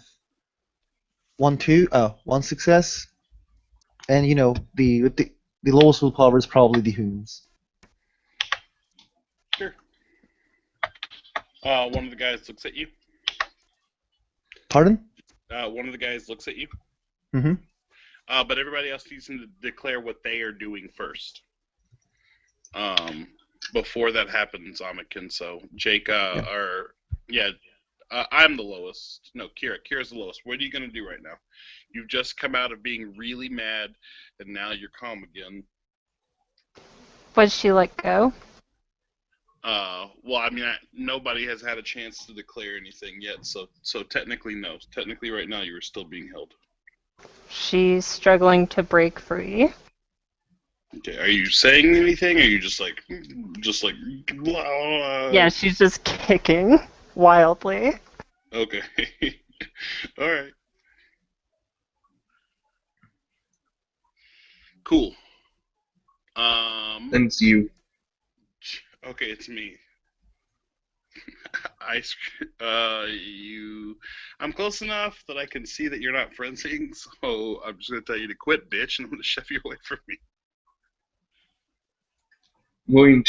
one success. And you know the lowest willpower is probably the humans. Sure. One of the guys looks at you. Pardon? One of the guys looks at you. Mm-hmm. But everybody else needs to declare what they are doing first. Before that happens, Amikin. So Jake, I'm the lowest. No, Kira's the lowest. What are you gonna do right now? You've just come out of being really mad, and now you're calm again. Was she let go? Well, I mean, nobody has had a chance to declare anything yet, so technically no. Technically, right now you are still being held. She's struggling to break free. Okay, are you saying anything? Or are you just like blah? Yeah, she's just kicking wildly. Okay. All right. Cool. And it's you. Okay, it's me. I'm close enough that I can see that you're not fencing, so I'm just gonna tell you to quit, bitch, and I'm gonna shove you away from me. I'm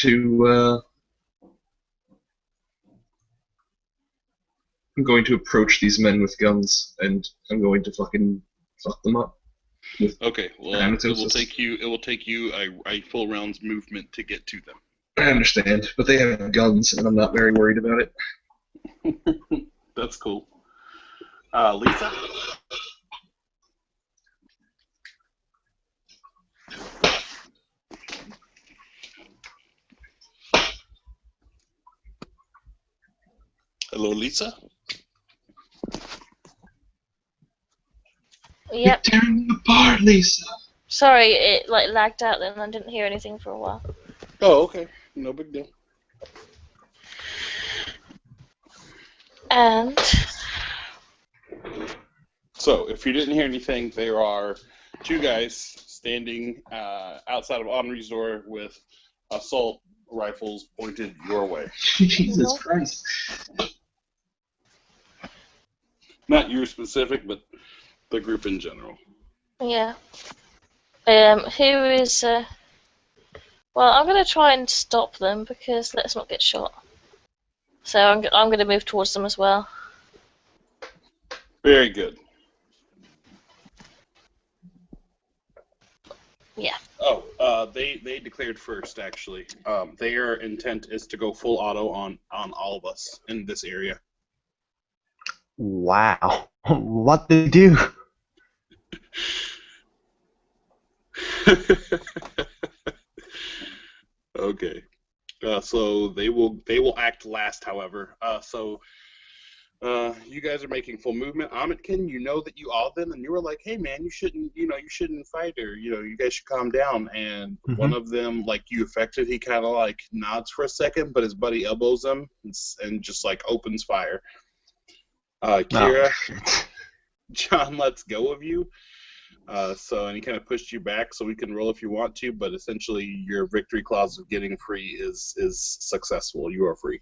going to approach these men with guns, and I'm going to fucking fuck them up. Okay, well, Thanatos. it will take you a full round's movement to get to them. I understand, but they have guns, and I'm not very worried about it. That's cool. Lisa? Hello, Lisa? Yep. You're tearing me apart, Lisa. Sorry, it lagged out then. I didn't hear anything for a while. Oh, okay. No big deal. And so, if you didn't hear anything, there are two guys standing outside of Henri's door with assault rifles pointed your way. Jesus Christ. Not you specific, but the group in general. yeah. Who is? Well, I'm gonna try and stop them because let's not get shot. So I'm gonna move towards them as well. Very good. Yeah. Oh, they declared first, actually. Their intent is to go full auto on all of us in this area. Wow. What did they do? Okay. So they will act last, however. You guys are making full movement. Amitkin, you know that you all them, and you were like, "Hey, man, you shouldn't fight her. You guys should calm down." And one of them, like you affected, he kind of like nods for a second, but his buddy elbows him and just like opens fire. Kira, John lets go of you. And he kind of pushed you back, so we can roll if you want to, but essentially your victory clause of getting free is successful. You are free.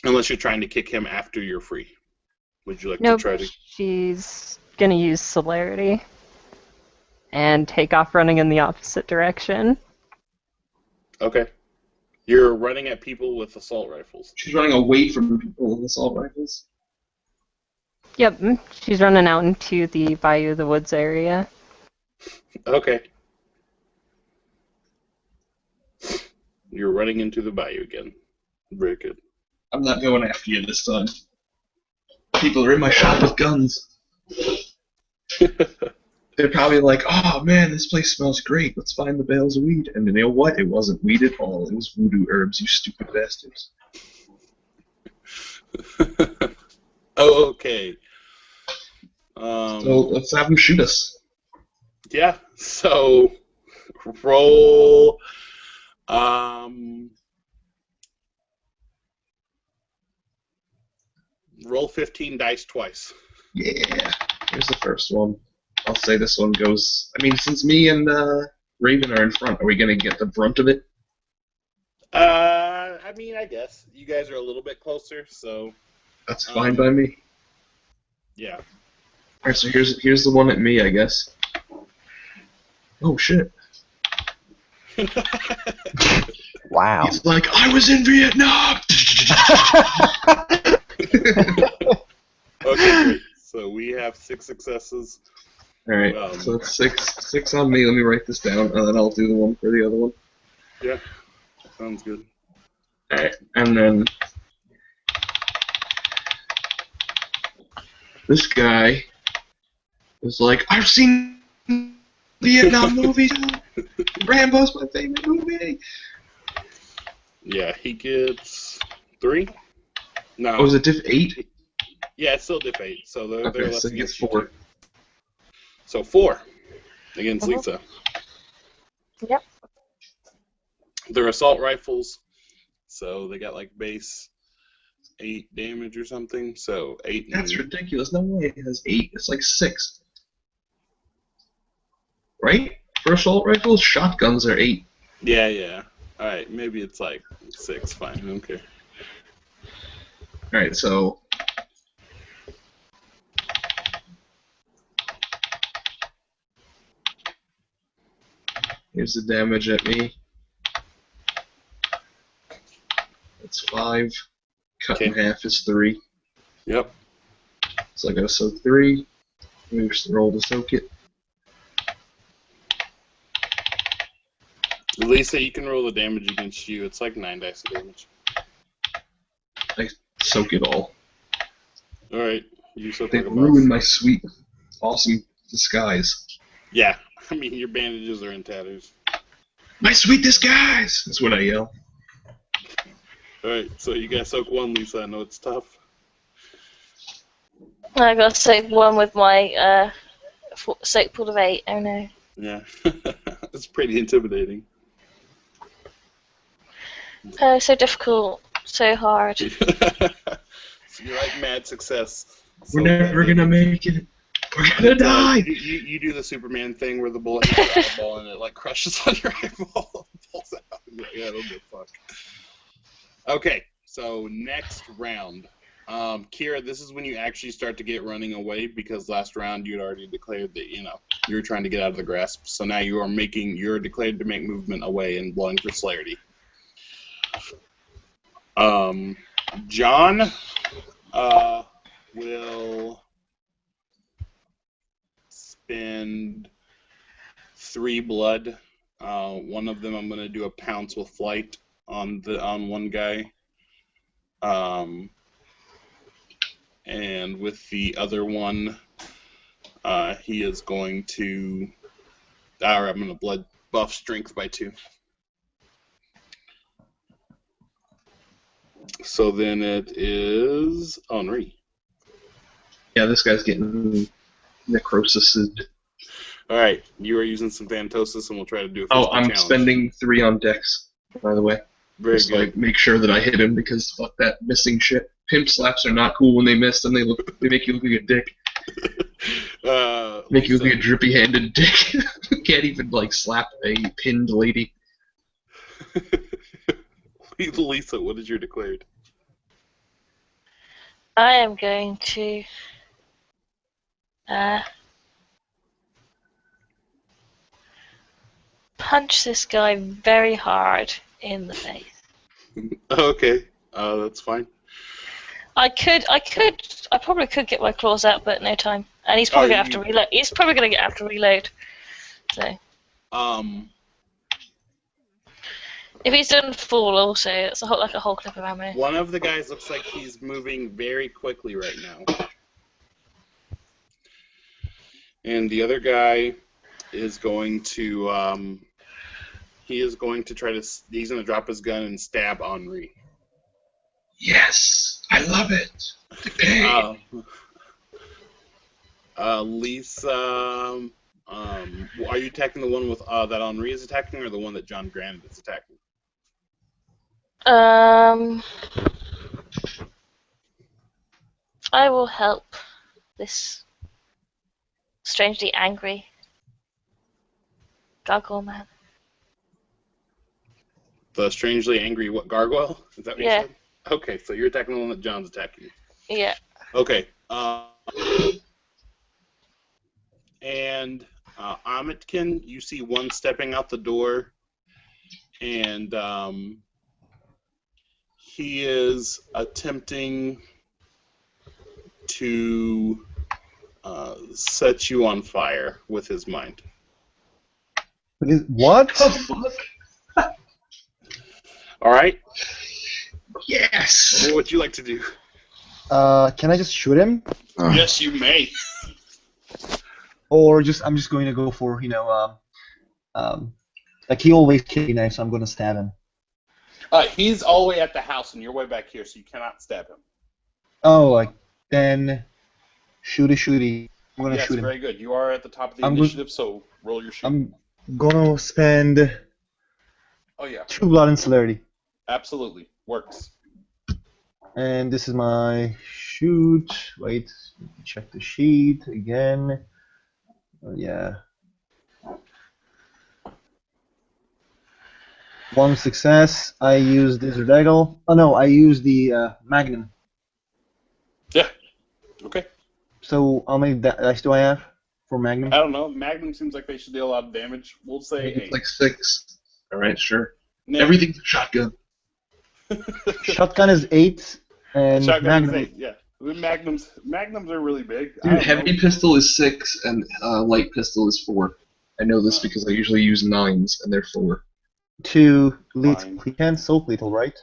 Unless you're trying to kick him after you're free. Would you like Nope, to try to... she's gonna use celerity and take off running in the opposite direction. Okay. You're running at people with assault rifles. She's running away from people with assault rifles. Yep, she's running out into the Bayou the Woods area. Okay. You're running into the bayou again. Very good. I'm not going after you this time. People are in my shop with guns. They're probably like, oh man, this place smells great. Let's find the bales of weed. And you know what? It wasn't weed at all. It was voodoo herbs, you stupid bastards. Oh, okay. So let's have them shoot us. Yeah, so roll roll 15 dice twice. Yeah. Here's the first one. I'll say this one goes... I mean, since me and Raven are in front, are we going to get the brunt of it? I mean, I guess. You guys are a little bit closer, so... That's fine by me. Yeah. Alright, so here's the one at me, I guess. Oh, shit. Wow. He's like, I was in Vietnam! Okay, great. So we have 6 successes. Alright, so it's six on me. Let me write this down, and then I'll do the one for the other one. Yeah, sounds good. Alright, and then... This guy was like, I've seen Vietnam movies. Rambo's my favorite movie. Yeah, he gets 3. No. Oh, was it diff 8? Yeah, it's still diff 8, so they're Okay, less so he gets against you 4. too. So 4 against Lisa. Yep. They're assault rifles, so they got like base 8 damage or something. So 8. That's ridiculous. No way it has 8. It's like 6. Right? For assault rifles, shotguns are 8. Yeah, yeah. All right, maybe it's like 6. Fine, okay. All right, so here's the damage at me. That's 5. Cut in half is 3. Yep. So I gotta soak 3. We just roll to soak it. Lisa, you can roll the damage against you. It's like 9 dice of damage. I soak it all. All right, you soak They like a ruined boss. my sweet, awesome disguise. Yeah, I mean your bandages are in tatters. My sweet disguise! That's what I yell. All right, so you guys soak 1, Lisa. I know it's tough. I got to save 1 with my soak pool of 8. Oh no. Yeah, it's pretty intimidating. Oh, so difficult. So hard. So you're like mad success. We're So never bad gonna damage. make it. We're gonna die! You do the Superman thing where the bullet hits your eyeball and it like crushes on your eyeball and pulls out. Yeah, it'll be fuck. Okay, so next round. Kira, this is when you actually start to get running away because last round you had already declared that, you were trying to get out of the grasp. So now you're declared to make movement away and blowing for celerity. John will spend 3 blood. One of them I'm going to do a pounce with flight on one guy. And with the other one, he is going to... I'm going to blood buff strength by 2. So then it is Henri. Yeah, this guy's getting necrosis. Alright, you are using some Phantosis and we'll try to do a Oh, physical I'm challenge. spending 3 on Dex, by the way. Very Just good. like make sure that I hit him because fuck that missing shit. Pimp slaps are not cool when they miss and they make you look like a dick. Make you Lisa, look like a drippy-handed dick who can't even like slap a pinned lady. Lisa, what is your declared? I am going to punch this guy very hard in the face. Okay, that's fine. I probably could get my claws out, but no time. And he's probably Are gonna have to you- reload. He's probably gonna have to reload. So if he's done full, also it's like a whole clip of ammo. One of the guys looks like he's moving very quickly right now, and the other guy is going to he's going to drop his gun and stab Henri. Yes, I love it. The pain. Lisa, are you attacking the one with that Henri is attacking, or the one that John Grant is attacking? I will help this strangely angry gargoyle man. The strangely angry gargoyle? Is that what Yeah. you said? Okay, so you're attacking the one that John's attacking. Yeah. Okay. And Amitkin, you see one stepping out the door, and he is attempting to set you on fire with his mind. What? Oh, fuck. All right. Yes. What would you like to do? Can I just shoot him? Yes, you may. Or I'm just going to go for, like he always kills me knife, so I'm going to stab him. He's all the way at the house, and you're way back here, so you cannot stab him. Oh, like, then shooty. I'm going to Yes, shoot him. very good. You are at the top of the I'm initiative, so roll your shoot. I'm going to spend Oh, yeah. 2 blood and celerity. Absolutely. Works. And this is my shoot. Wait, check the sheet again. Yeah. 1 success. I used the Zerdagel. Oh no, I used the Magnum. Yeah. Okay. So how many dice do I have for Magnum? I don't know. Magnum seems like they should deal a lot of damage. We'll say It's 8. like 6. All right, sure. Nick, Everything's a shotgun. Shotgun is 8, and Shotgun Magnum. is 8, yeah. Magnums are really big. I Dude, don't heavy know. pistol is 6, and light pistol is 4. I know this because I usually use 9s, and they're 4. 2 lethal. Fine. He can't soak lethal, right?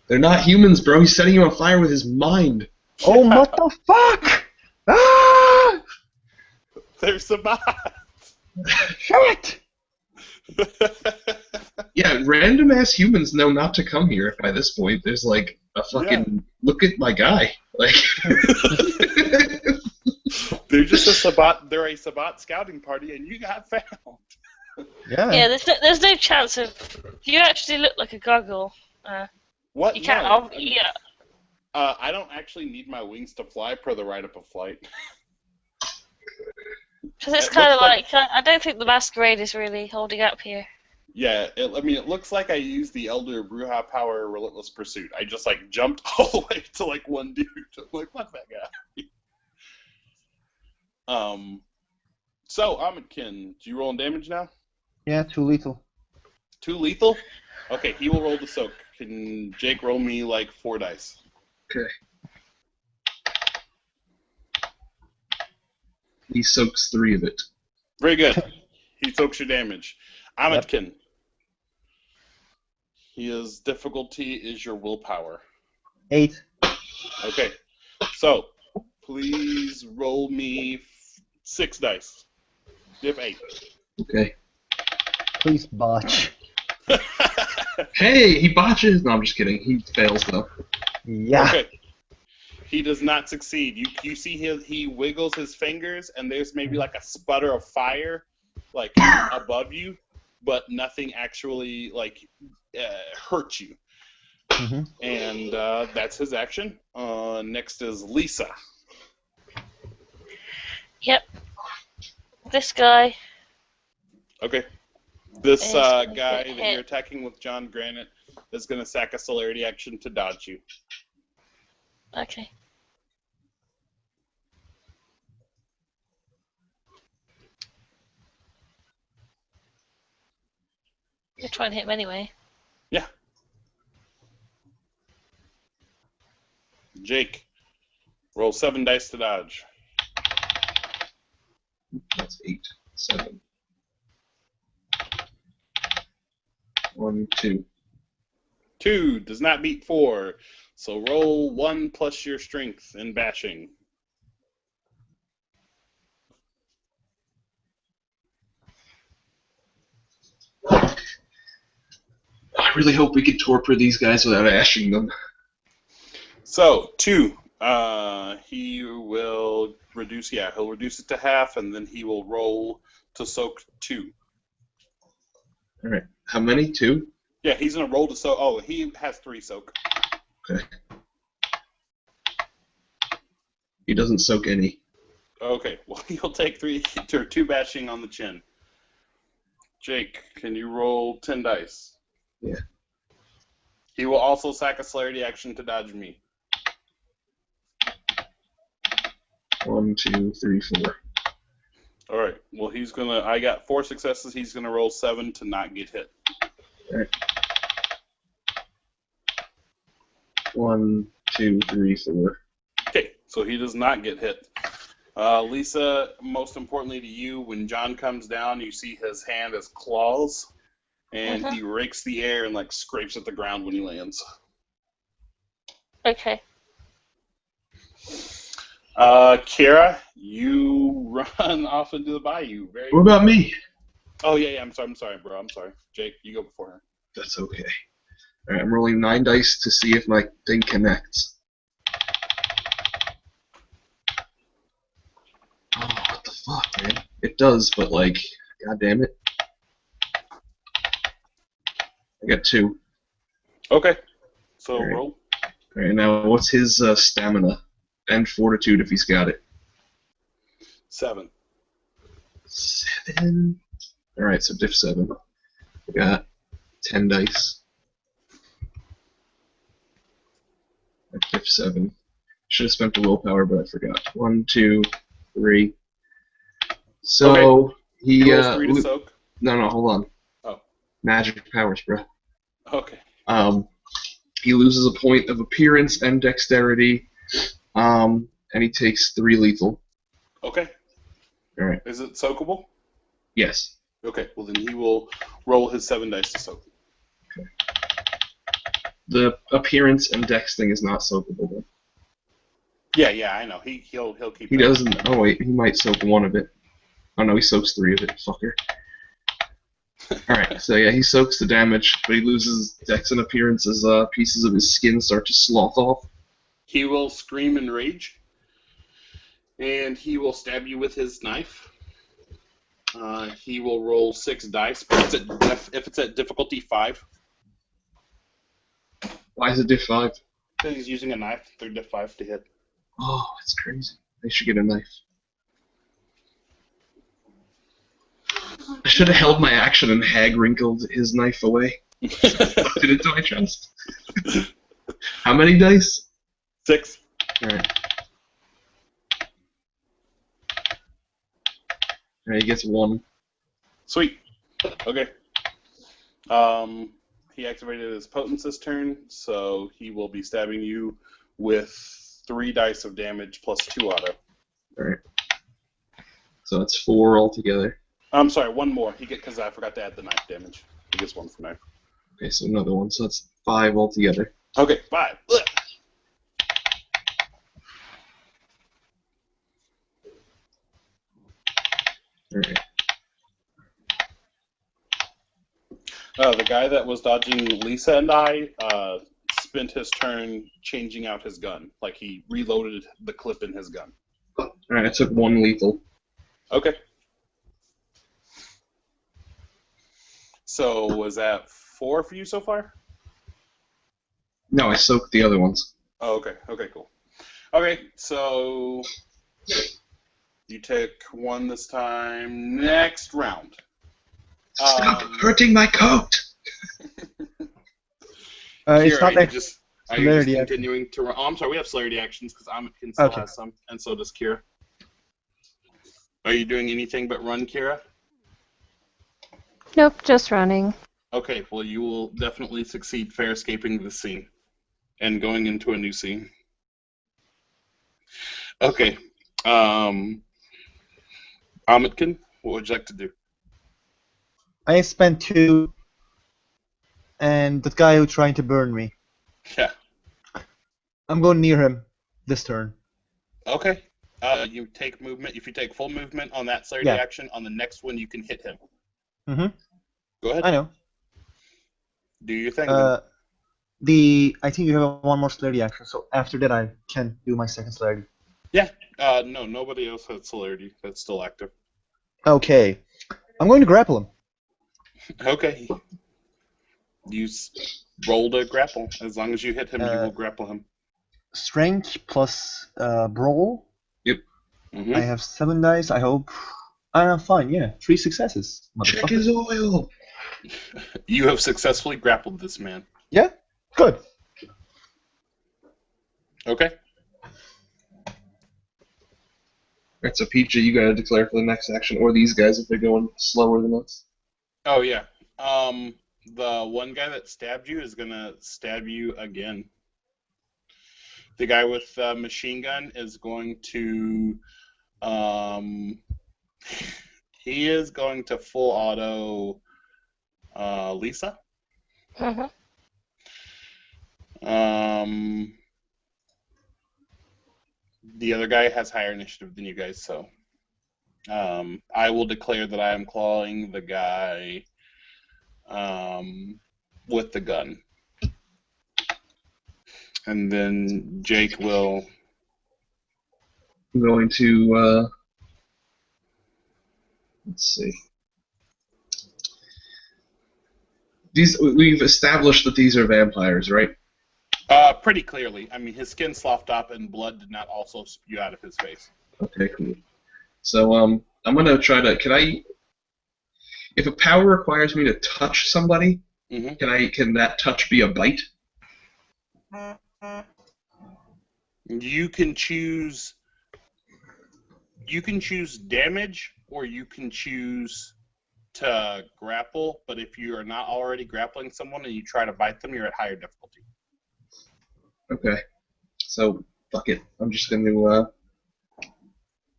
They're not humans, bro. He's setting you on fire with his mind. Oh, what the fuck! Ah! They're Sabat. Shit! Yeah, random ass humans know not to come here by this point. There's like a fucking look at my guy. Like They're just a Sabat. They're a Sabat scouting party, and you got found. Yeah. Yeah, there's no chance of. You actually look like a gargoyle. What? You can't. No. Yeah. I don't actually need my wings to fly per the right up of flight. Because it's It kind of looks like I don't think the masquerade is really holding up here. Yeah, it looks like I used the Elder Bruja power Relentless Pursuit. I just like jumped all the way to like one dude. I'm like, fuck that guy. So Amitkin, do you roll in damage now? Yeah, 2 lethal. 2 lethal? Okay, he will roll the soak. Can Jake roll me like 4 dice? okay. He soaks 3 of it. Very good. He soaks your damage. Amitkin. His difficulty is your willpower. 8. Okay. So, please roll me 6 dice. You have 8. Okay. Please botch. Hey, he botches. No, I'm just kidding. He fails though. Yeah. Okay. He does not succeed. You see he wiggles his fingers, and there's maybe like a sputter of fire, like above you, but nothing actually like hurts you. Mm-hmm. And that's his action. Next is Lisa. Yep. This guy Okay. This is gonna guy get that hit. you're attacking with John Granite is going to sack a celerity action to dodge you. Okay. You'll try and hit him anyway. Yeah. Jake, roll 7 dice to dodge. That's 8, 7. 1, 2. 2 does not beat 4, so roll 1 plus your strength in bashing. I really hope we can torpor these guys without ashing them. So 2, he will reduce. Yeah, he'll reduce it to half, and then he will roll to soak 2. All right. How many? 2? Yeah, he's gonna roll to soak. Oh, he has 3 soak. Okay. He doesn't soak any. Okay, well he'll take 2 bashing on the chin. Jake, can you roll 10 dice? Yeah. He will also sack a celerity action to dodge me. 1, 2, 3, 4. All right. Well, he's gonna. I got 4 successes. He's gonna roll 7 to not get hit. All right. 1, 2, 3, 4. Okay, so he does not get hit. Lisa, most importantly to you, when John comes down, you see his hand as claws, and he rakes the air and like scrapes at the ground when he lands. Okay. Kira, you run off into the bayou. What about me? Oh yeah, I'm sorry, bro. I'm sorry. Jake, you go before her. That's okay. All right, I'm rolling 9 dice to see if my thing connects. Oh, what the fuck, man? It does, but like, god damn it. I got 2. Okay. So All right. roll. All right, now what's his stamina and fortitude if he's got it? 7. 7. All right, so diff 7. I got 10 dice. At diff 7. Should have spent the willpower, but I forgot. 1, 2, 3. So He he rolls 3 to soak. no, hold on. Oh. Magic powers, bro. Okay. He loses a point of appearance and dexterity, and he takes 3 lethal. Okay. All right. Is it soakable? Yes. Okay. Well, then he will roll his 7 dice to soak. Okay. The appearance and dex thing is not soakable, though. Yeah, I know. He'll keep. He that. doesn't. Oh wait, he might soak 1 of it. Oh no, he soaks 3 of it, fucker. Alright, so yeah, he soaks the damage, but he loses dex and appearance as pieces of his skin start to slough off. He will scream in rage, and he will stab you with his knife. He will roll 6 dice, but if it's at difficulty 5. Why is it diff 5? Because he's using a knife, they're diff 5 to hit. Oh, that's crazy. They should get a knife. I should have held my action and hag wrinkled his knife away. Put it into my chest. How many dice? 6. Alright. Alright, he gets 1. Sweet. Okay. He activated his potency this turn, so he will be stabbing you with 3 dice of damage plus 2 auto. Alright. So that's 4 altogether. I'm sorry, 1 more. Because I forgot to add the knife damage. He gets 1 for knife. Okay, so another 1. So that's 5 altogether. Okay, 5. Ugh. Alright. The guy that was dodging Lisa and I spent his turn changing out his gun. Like, he reloaded the clip in his gun. Alright, I took 1 lethal. Okay. So, was that 4 for you so far? No, I soaked the other ones. Oh, okay. Okay, cool. Okay, so You take 1 this time. Next round. Stop hurting my coat! It's Kira, not are you just celerity action. continuing to run? Oh, I'm sorry, we have celerity actions because Amitkin still Okay. has some, and so does Kira. Are you doing anything but run, Kira? Nope, just running. Okay, well, you will definitely succeed fair escaping the scene and going into a new scene. Okay. Amitkin, what would you like to do? I spent 2, and that guy who trying to burn me. Yeah. I'm going near him this turn. Okay. You take movement. If you take full movement on that celerity Yeah. action, on the next one you can hit him. Mm-hmm. Go ahead. I know. Do your thing. Then. I think you have one more celerity action, so after that I can do my second celerity. Yeah. No, nobody else has celerity. That's still active. Okay. I'm going to grapple him. Okay. You roll to grapple. As long as you hit him, you will grapple him. Strength plus brawl. Mm-hmm. I have 7 dice. I hope. I'm fine. Yeah, 3 successes. Check Motherfucker. his oil! You have successfully grappled this man. Yeah. Good. Okay. Alright, so PJ, you gotta declare for the next action, or these guys if they're going slower than us. Oh yeah. The one guy that stabbed you is gonna stab you again. The guy with the machine gun is going to, he is going to full auto, Lisa. Mhm. The other guy has higher initiative than you guys, so I will declare that I am clawing the guy with the gun. And then Jake will... I'm going to, let's see. We've established that these are vampires, right? Pretty clearly. I mean, his skin sloughed up and blood did not also spew out of his face. Okay, cool. So, I'm gonna try to, if a power requires me to touch somebody, Mm-hmm. can that touch be a bite? You can choose damage, or you can choose to grapple, but if you are not already grappling someone and you try to bite them, you're at higher difficulty. Okay. So, fuck it. I'm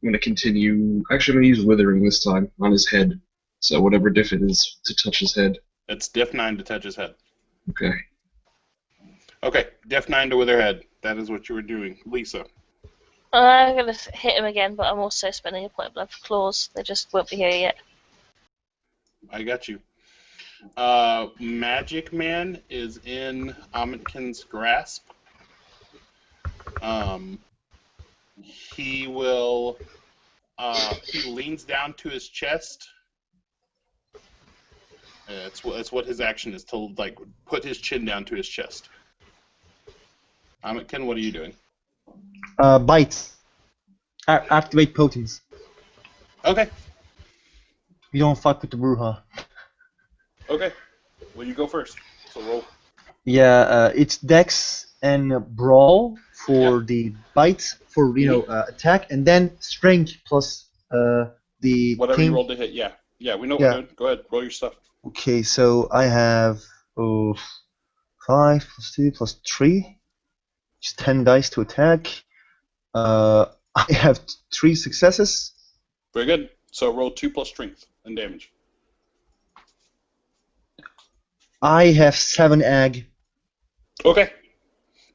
gonna continue. Actually, I'm gonna use Withering this time on his head. So whatever diff it is to touch his head. It's diff 9 to touch his head. Okay. Okay, diff 9 to wither head. That is what you were doing. Lisa. I'm going to hit him again, but I'm also spending a point of blood for claws. They just won't be here yet. I got you. Magic Man is in Amitkin's grasp. He will... he leans down to his chest. That's what his action is, to like put his chin down to his chest. Amitkin, what are you doing? Bites. Activate potence. Okay. You don't fuck with the Bruja. Okay. Well, you go first. So roll. Yeah, it's Dex and Brawl for the bite for attack, and then Strength plus the Whatever thing. you rolled to hit. Yeah. Yeah, we know Yeah. what we're doing. Go ahead. Roll your stuff. Okay, so I have 5 plus 2 plus 3. It's 10 dice to attack. I have 3 successes. Very good. So roll 2 plus strength and damage. I have 7 ag. Okay.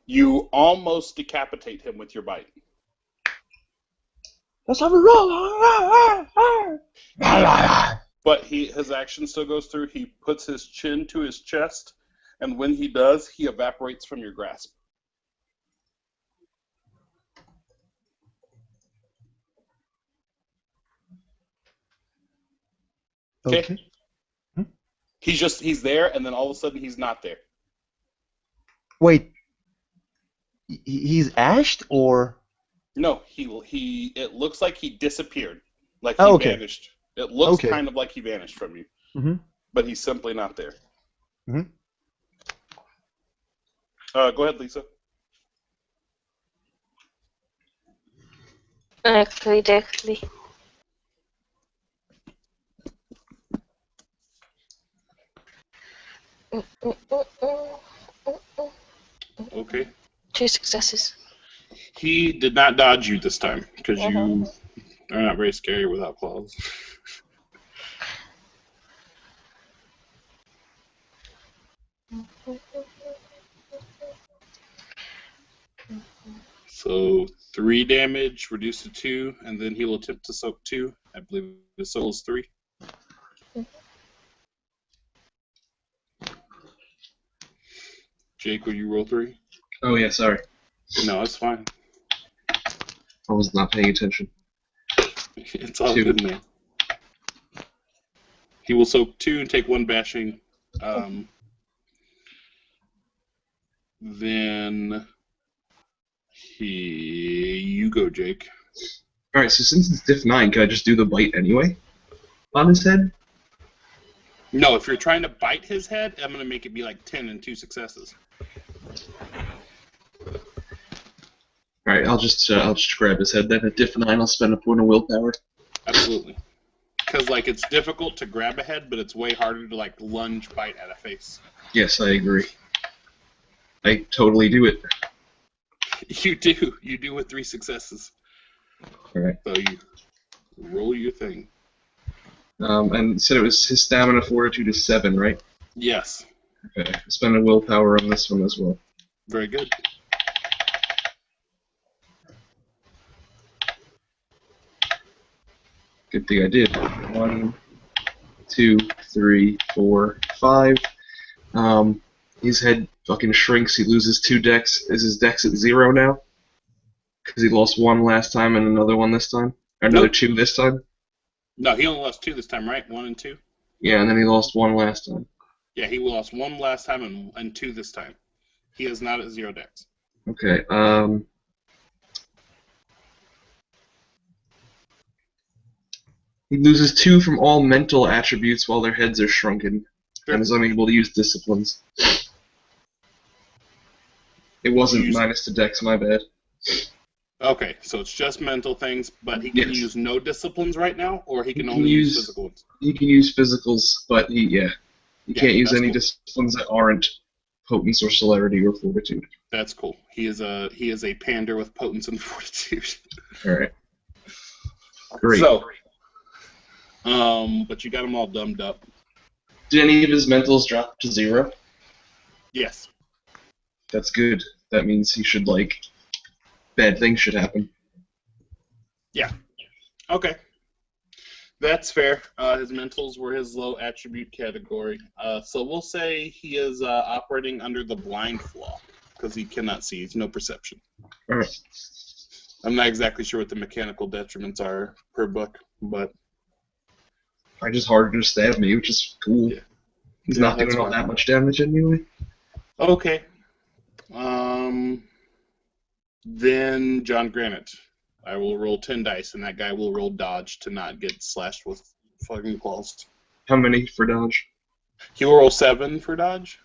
You almost decapitate him with your bite. Let's have a roll. But his action still goes through. He puts his chin to his chest, and when he does, he evaporates from your grasp. Okay. He's there, and then all of a sudden he's not there. Wait. He's ashed or? No, he. It looks like he disappeared, like he Oh, okay. vanished. It looks Okay. kind of like he vanished from you, Mm-hmm. but he's simply not there. Mhm. Go ahead, Lisa. Okay, definitely. Okay. 2 successes. He did not dodge you this time because Uh-huh. you are not very scary without claws. So 3 damage, reduced to 2, and then he'll attempt to soak 2. I believe the soul is 3. Jake, will you roll 3? Oh yeah, sorry. No, it's fine. I was not paying attention. It's all 2. good, man. He will soak 2 and take 1 bashing. Then you go, Jake. All right, so since it's diff 9, can I just do the bite anyway on his head? No, if you're trying to bite his head, I'm gonna make it be like 10 and 2 successes. All right, I'll just grab his head then. At diff 9, I'll spend a point of willpower. Absolutely. Because like it's difficult to grab a head, but it's way harder to like lunge bite at a face. Yes, I agree. I totally do it. You do. You do with 3 successes. All right. So you roll your thing. And you said it was his stamina fortitude is 7, right? Yes. Okay. Spend a willpower on this one as well. Very good. Good thing I did. 1, 2, 3, 4, 5. His head fucking shrinks. He loses 2 dex. Is his dex at 0 now? Because he lost 1 last time and another 1 this time? Or another Nope. 2 this time? No, he only lost 2 this time, right? 1 and 2? Yeah, and then he lost 1 last time. Yeah, he lost 1 last time and 2 this time. He is not at 0 dex. Okay, he loses 2 from all mental attributes while their heads are shrunken, Sure. and is unable to use disciplines. It wasn't Use- minus to dex, my bad. Okay, so it's just mental things, but he can Yes. use no disciplines right now, or he can He only can use use- physical ones. He can use physicals, but he Yeah, can't use that's any cool. disciplines that aren't potence or celerity or fortitude. That's cool. He is a pander with potence and fortitude. Alright. Great. So, but you got him all dumbed up. Did any of his mentals drop to 0? Yes. That's good. That means he should, bad things should happen. Okay. That's fair. His mentals were his low attribute category. So we'll say he is operating under the blind flaw because he cannot see. He's no perception. Alright. I'm not exactly sure what the mechanical detriments are per book, but I just harder to stab me, which is cool. Yeah. He's Yeah, not that's doing all fine. that much damage anyway. okay. Then John Granite. I will roll 10 dice, and that guy will roll dodge to not get slashed with fucking claws. How many for dodge? He will roll 7 for dodge.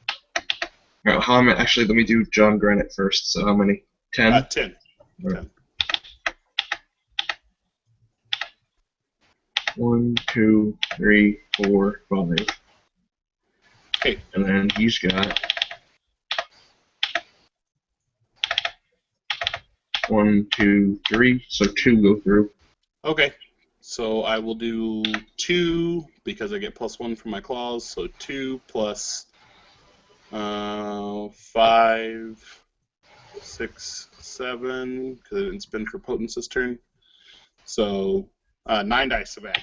Alright, how many? Actually, let me do John Granite first. So how many? 10? 10. Alright. 1, 2, 3, 4, 5. Okay. And then he's got 1, 2, 3. So 2 go through. Okay. So I will do 2 because I get +1 from my claws. So 2 plus 5, 6, 7, because I didn't spend for potence this turn. So 9 dice of ag.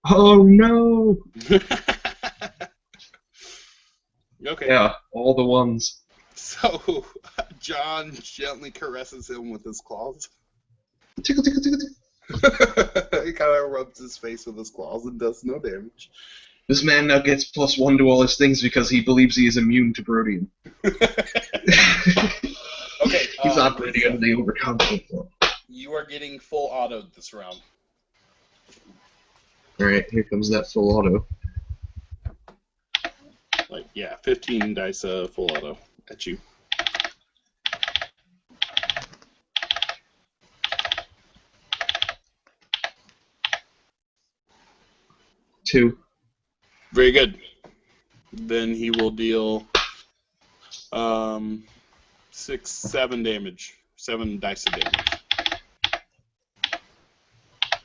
Oh no! Okay. Yeah, all the ones. So John gently caresses him with his claws. Tickle, tickle, tickle, tickle. He kind of rubs his face with his claws and does no damage. This man now gets +1 to all his things because he believes he is immune to Brodian. He's operating under the overconfident law. You are getting full autoed this round. Alright, here comes that full auto. 15 dice full auto at you. Two. Very good. Then he will deal 7 damage. 7 dice of damage.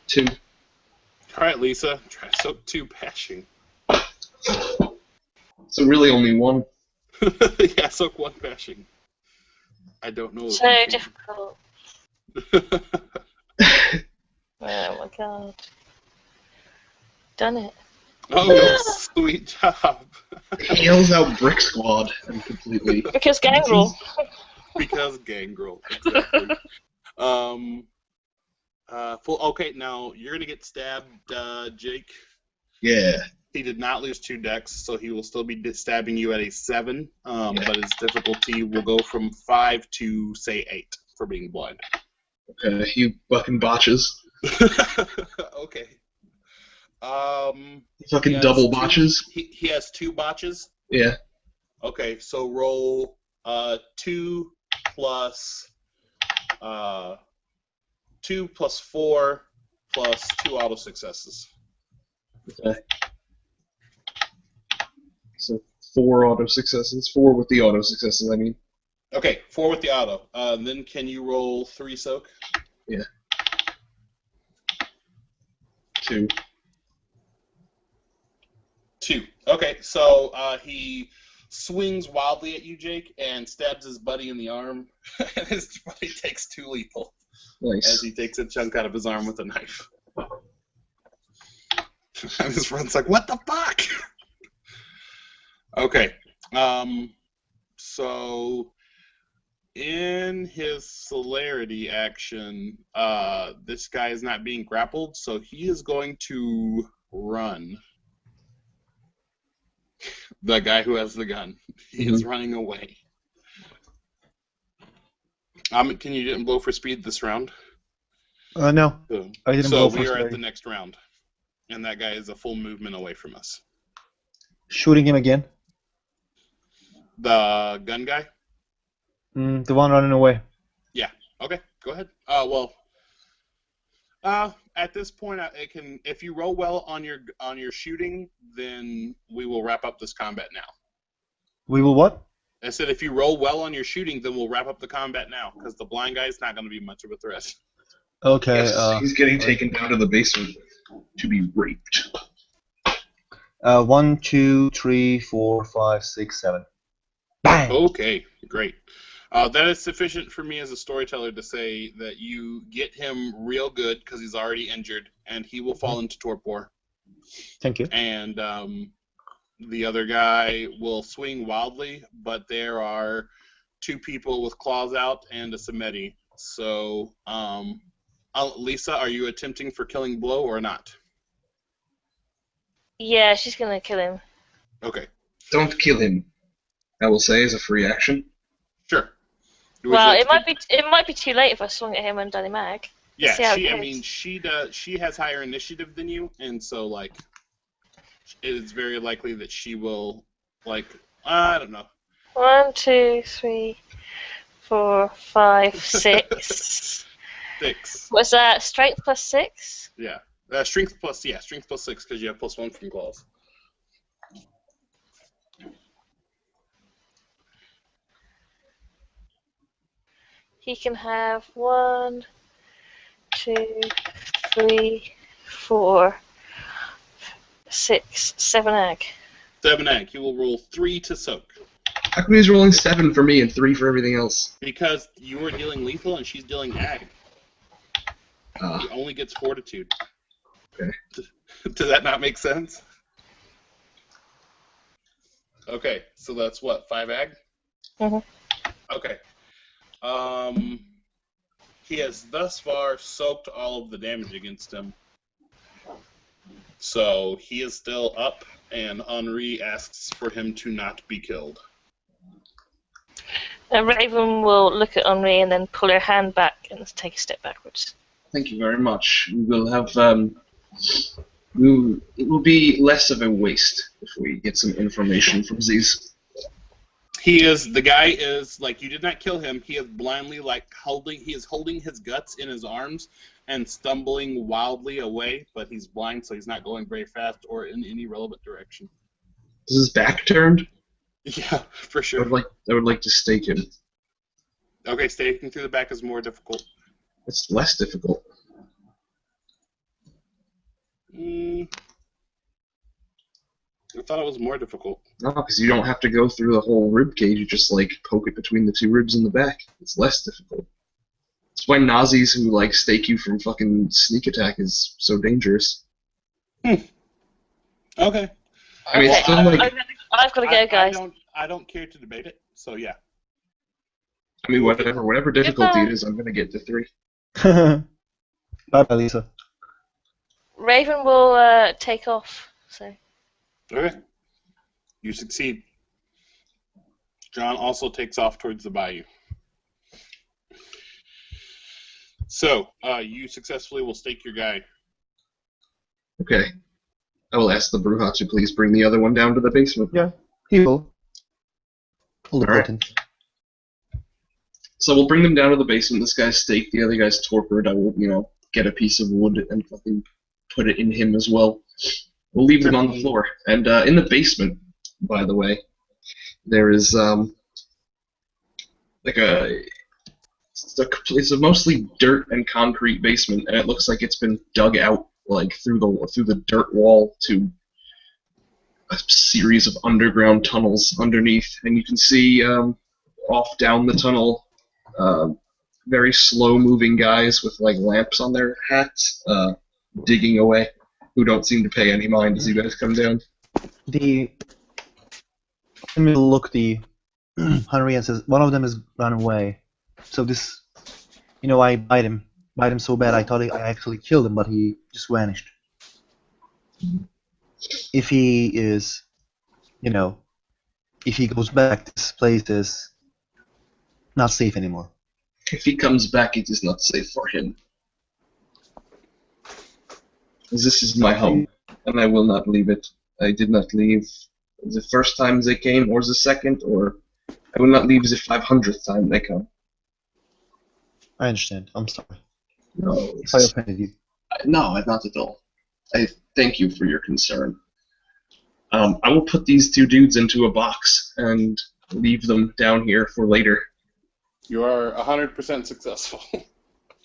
2. Alright, Lisa. Try to soak 2 bashing. So really only 1. Yeah, soak 1 bashing. I don't know. So difficult. Oh my god. Done it. Oh, sweet job. He yells out Brick Squad and completely. Because Gangrel. Because Gangrel, exactly. Okay, now you're gonna get stabbed, Jake. Yeah. He did not lose 2 decks, so he will still be stabbing you at a 7. But his difficulty will go from 5 to say 8 for being blind. Okay, you fucking botches. Okay. Fucking double botches. He has 2 botches. Yeah. Okay, so roll 2 plus 2 plus 4 plus 2 auto successes. Okay. So 4 auto successes. 4 with the auto successes, I mean. Okay, 4 with the auto. Then can you roll 3 soak? Yeah. 2. 2. Okay, so he swings wildly at you, Jake, and stabs his buddy in the arm, and his buddy takes 2 lethal Nice. as he takes a chunk out of his arm with a knife. And his friend's like, what the fuck? Okay, so in his celerity action, this guy is not being grappled, so he is going to run. The guy who has the gun. He is running away. Can you blow for speed this round? No. I didn't blow for we are at speed. the next round. And that guy is a full movement away from us. Shooting him again. The gun guy? The one running away. Yeah. Okay, go ahead. At this point, if you roll well on your shooting, then we will wrap up this combat now. We will what? I said if you roll well on your shooting, then we'll wrap up the combat now, because the blind guy is not going to be much of a threat. Okay. Yes, he's getting taken down to the basement to be raped. 1, 2, 3, 4, 5, 6, 7. Bang! Okay, great. That is sufficient for me as a storyteller to say that you get him real good because he's already injured, and he will fall into torpor. Thank you. And the other guy will swing wildly, but there are 2 people with claws out and a Samedi. So, Lisa, are you attempting for killing blow or not? Yeah, she's gonna kill him. Okay, Don't kill him. I will say as a free action. sure. Well, it might be too late if I swung at him and done him ag. Yeah, See how it she goes. she has higher initiative than you, and so it is very likely that she will I don't know. 1, 2, 3, 4, 5, 6. 6. Was that strength plus 6? Yeah. Strength plus 6 because you have +1 from claws. He can have 1, 2, 3, 4, 6, 7 ag. 7 ag. He will roll 3 to soak. How come he's rolling 7 for me and 3 for everything else? Because you are dealing lethal and she's dealing ag. He only gets fortitude. Okay. Does that not make sense? Okay, so that's what, 5 ag? Mhm. Okay. He has thus far soaked all of the damage against him. So he is still up, and Henri asks for him to not be killed. Raven will look at Henri and then pull her hand back and take a step backwards. Thank you very much. We will have it will be less of a waste if we get some information from these. The guy is like, you did not kill him. He is blindly he is holding his guts in his arms and stumbling wildly away, but he's blind, so he's not going very fast or in any relevant direction. Is his back turned? Yeah, for sure. I would like to stake him. Okay, staking through the back is more difficult. It's less difficult. I thought it was more difficult. No, because you don't have to go through the whole rib cage. You just poke it between the two ribs in the back. It's less difficult. That's why Nazis who stake you from fucking sneak attack is so dangerous. Okay. I mean, it's still I've got to go, guys. I don't care to debate it. So yeah. I mean, whatever difficulty it is, I'm gonna get to 3. Bye, Lisa. Raven will take off. So. Okay. You succeed. John also takes off towards the bayou. So, you successfully will stake your guy. Okay. I will ask the Bruja to please bring the other one down to the basement. Yeah, he will. All the All right. button. So we'll bring them down to the basement. This guy's staked, the other guy's torpid. I will, get a piece of wood and fucking put it in him as well. We'll leave them on the floor. And in the basement, by the way, there is it's a mostly dirt and concrete basement, and it looks like it's been dug out through the dirt wall to a series of underground tunnels underneath, and you can see off down the tunnel very slow-moving guys with lamps on their hats digging away, who don't seem to pay any mind as you guys come down. Let me look Henry and says one of them has run away. So this, I bite him so bad I thought I actually killed him, but he just vanished. If he is, if he goes back, this place is not safe anymore. If he comes back, it is not safe for him. This is my home, and I will not leave it. I did not leave the first time they came, or the second, or I will not leave the 500th time they come. I understand. I'm sorry. No, If I offended you. no, not at all. I thank you for your concern. I will put these two dudes into a box and leave them down here for later. You are 100% successful.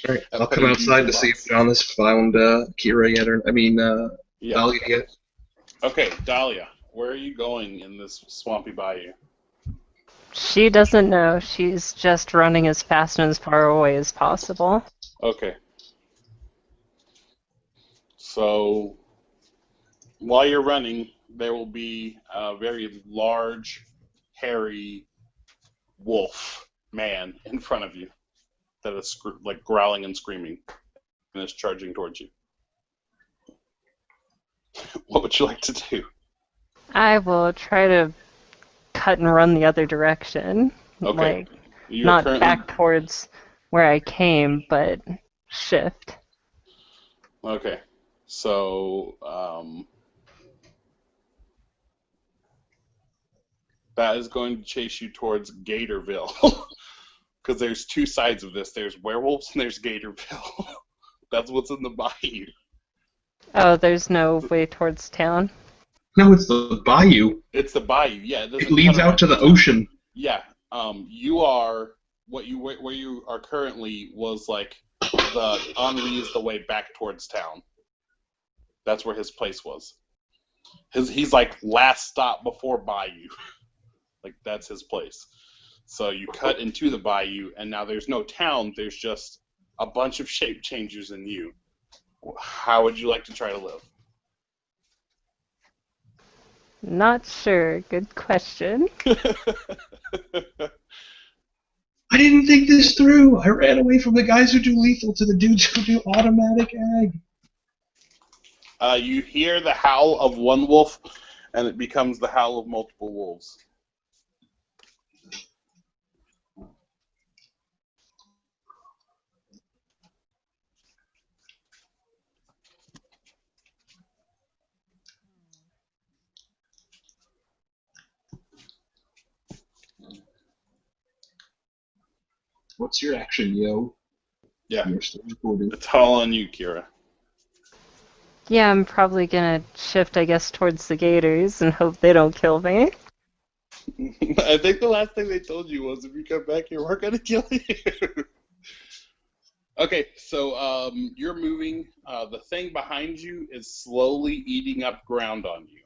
Alright, I'll come outside to see if John has found Kira yet, Yeah. Dahlia yet. Okay, Dahlia, where are you going in this swampy bayou? She doesn't know. She's just running as fast and as far away as possible. Okay. So, while you're running, there will be a very large, hairy wolf man in front of you that is growling and screaming and is charging towards you. What would you like to do? I will try to cut and run the other direction. Okay. You're Not currently... back towards where I came, but shift. Okay. So, that is going to chase you towards Gatorville. Because there's two sides of this. There's werewolves and there's Gatorville. That's what's in the bayou. Oh, there's no way towards town? No, it's the bayou. It's the bayou, yeah. It leads out to the ocean. Yeah. You are where you are currently was Henri is the way back towards town. That's where his place was. He's last stop before bayou. That's his place. So you cut into the bayou, and now there's no town. There's just a bunch of shape changers in you. How would you like to try to live? Not sure. Good question. I didn't think this through. I ran away from the guys who do lethal to the dudes who do automatic ag. You hear the howl of one wolf, and it becomes the howl of multiple wolves. What's your action, yo? Yeah. You're still recording. It's all on you, Kira. Yeah, I'm probably gonna shift, I guess, towards the gators and hope they don't kill me. I think the last thing they told you was if you come back here, we're going to kill you. Okay, so you're moving. The thing behind you is slowly eating up ground on you.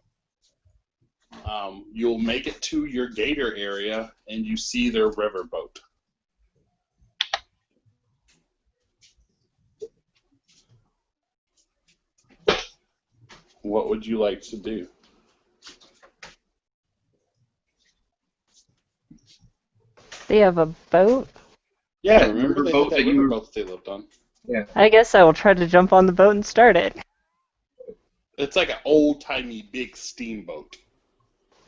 You'll make it to your gator area, and you see their riverboat. What would you like to do? They have a boat? Yeah, That remember they riverboat had that that you were- riverboat they lived on. I guess I will try to jump on the boat and start it. It's like an old-timey big steamboat.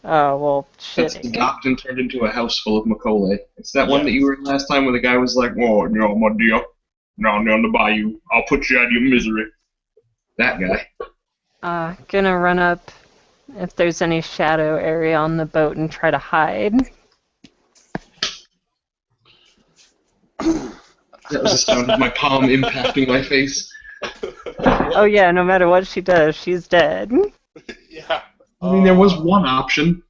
Oh, well, That's shit. docked and turned into a house full of Macaulay. It's that one Yeah. that you were in last time where the guy was like, "Oh, no, my dear, down the bayou. I'll put you out of your misery." That guy. Gonna run up if there's any shadow area on the boat and try to hide. That was the sound of my palm impacting my face. Oh yeah, no matter what she does, she's dead. Yeah. I mean, there was one option.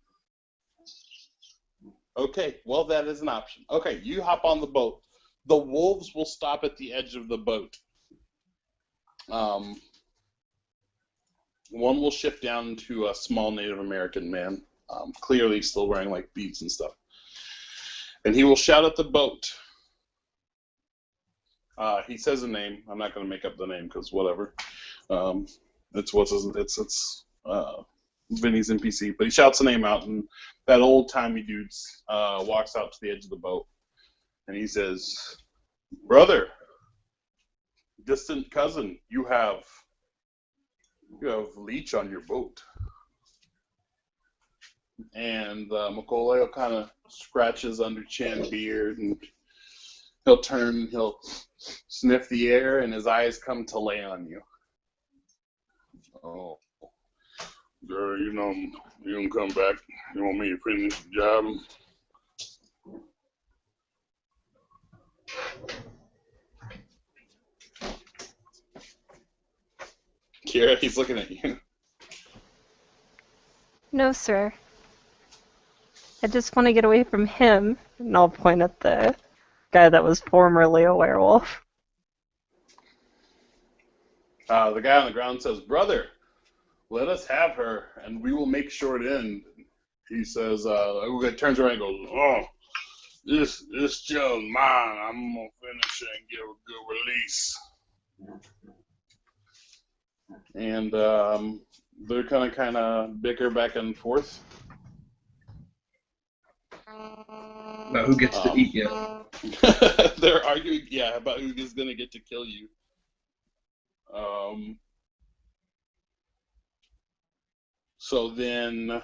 Okay, well, that is an option. Okay, you hop on the boat. The wolves will stop at the edge of the boat. One will shift down to a small Native American man, clearly still wearing like beads and stuff. And he will shout at the boat. He says a name. I'm not going to make up the name because whatever. It's Vinny's NPC, but he shouts the name out, and that old-timey dude walks out to the edge of the boat, and he says, "Brother, distant cousin, you have leech on your boat." And Macaulay will kind of scratch his under-chin beard, and he'll turn and he'll sniff the air, and his eyes come to lay on you. "Oh, girl, you can come back. You want me to finish the job?" Kira, he's looking at you. No, sir. I just want to get away from him. And I'll point at the guy that was formerly a werewolf. The guy on the ground says, "Brother, let us have her, and we will make short end." He says, turns around and goes, "Oh, this jill's mine. I'm gonna finish it and give a good release." And they're kind of bicker back and forth. About who gets to eat you. They're arguing, about who is gonna get to kill you. So then,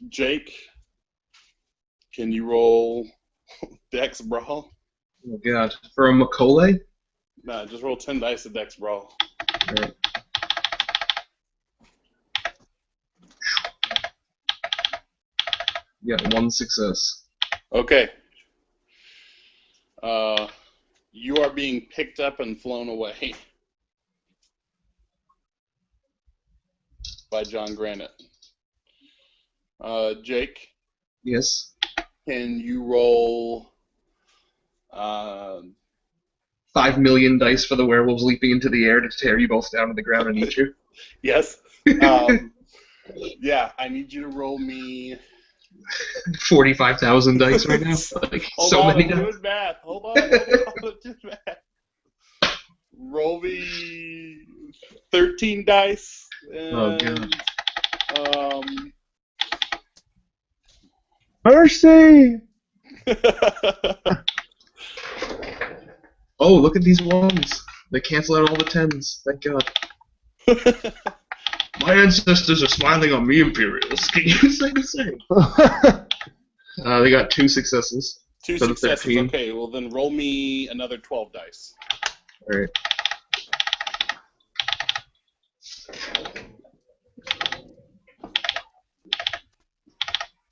Jake, can you roll Dex Brawl? Oh, God. For a Macaulay? Nah, just roll 10 dice at Dex Brawl. Alright. You got one success. Okay. You are being picked up and flown away by John Granite. Jake, Yes. can you roll 5 million dice for the werewolves leaping into the air to tear you both down to the ground and eat you? Yes. Yeah, I need you to roll me. 45,000 dice right now? Like, Hold so on, many I'm dice. doing math. Hold on, I'm doing math. Roll me 13 dice. Oh, And, Mercy! Oh, look at these ones. They cancel out all the 10s. Thank God. My ancestors are smiling on me, Imperials. Can you say the same? They got 2 successes. Two So the successes. 13. Okay, well then roll me another 12 dice. Alright.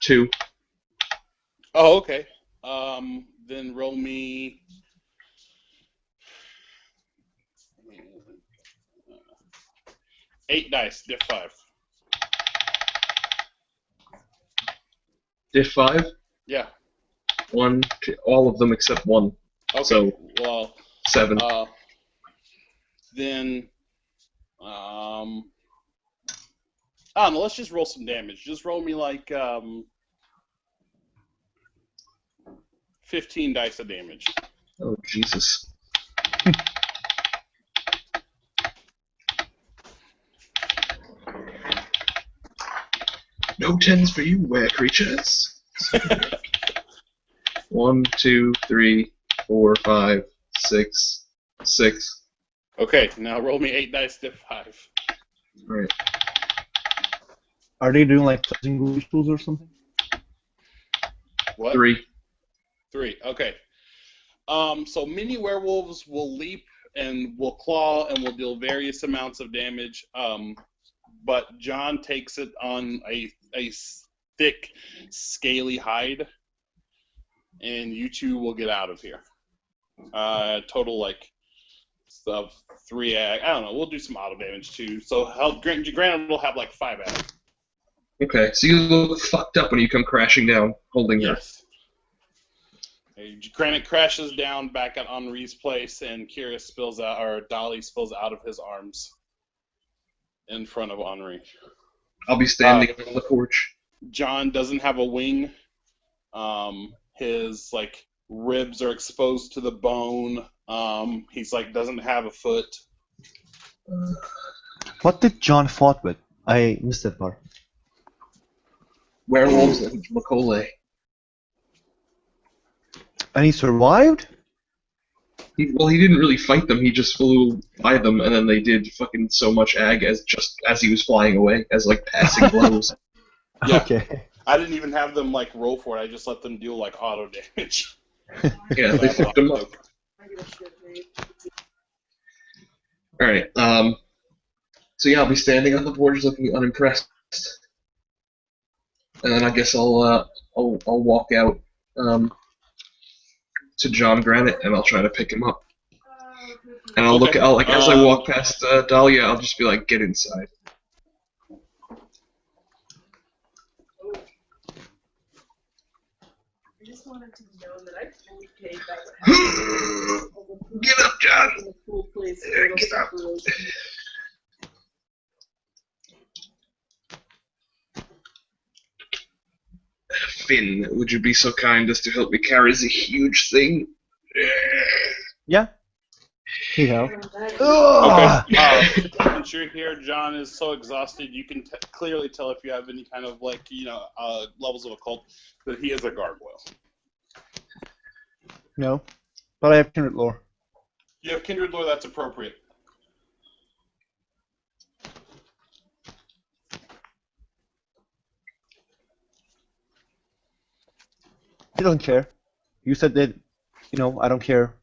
2. Oh, okay. Then roll me. 8 dice, diff 5. Diff 5? Yeah. 1, 2, all of them except 1. Okay. So, Well, 7. then, I don't know, let's just roll some damage. Just roll me like 15 dice of damage. Oh, Jesus. No 10s for you, were creatures. 1, 2, 3, 4, 5, 6, 6. Okay, now roll me 8 dice, diff 5. Alright. Are they doing like closing rituals or something? What? 3. 3, okay. So mini werewolves will leap and will claw and will deal various amounts of damage. But John takes it on a thick, scaly hide, and you two will get out of here. Total like of 3 ag. I don't know. We'll do some auto damage too. So granted, will have like 5 ag. Okay, so you look fucked up when you come crashing down, holding her. Yes. Granite crashes down back at Henri's place, and Kira spills out, or Dolly spills out of his arms in front of Henri. I'll be standing on the porch. John doesn't have a wing. His like ribs are exposed to the bone. He's like doesn't have a foot. What did John fought with? I missed that part. Werewolves and Macaulay. And he survived? He didn't really fight them, he just flew by them, and then they did fucking so much ag as he was flying away, as like passing blows. Yeah. Okay. I didn't even have them like roll for it. I just let them deal like auto damage. Yeah, they fucked him up. Alright, so yeah, I'll be standing on the porch looking unimpressed. And then I guess I'll walk out, to John Granite, and I'll try to pick him up. And I'll Okay. look. As I walk past Dahlia, I'll just be like, "Get inside." I just wanted to know that I fully paid that. Get up, John. In a cool place. Get up. Finn, would you be so kind as to help me carry the huge thing? Yeah. He helped. Okay. Since you're here, John is so exhausted. You can clearly tell if you have any kind of like levels of occult that he is a gargoyle. No. But I have kindred lore. You have kindred lore. That's appropriate. He doesn't care. You said that, I don't care.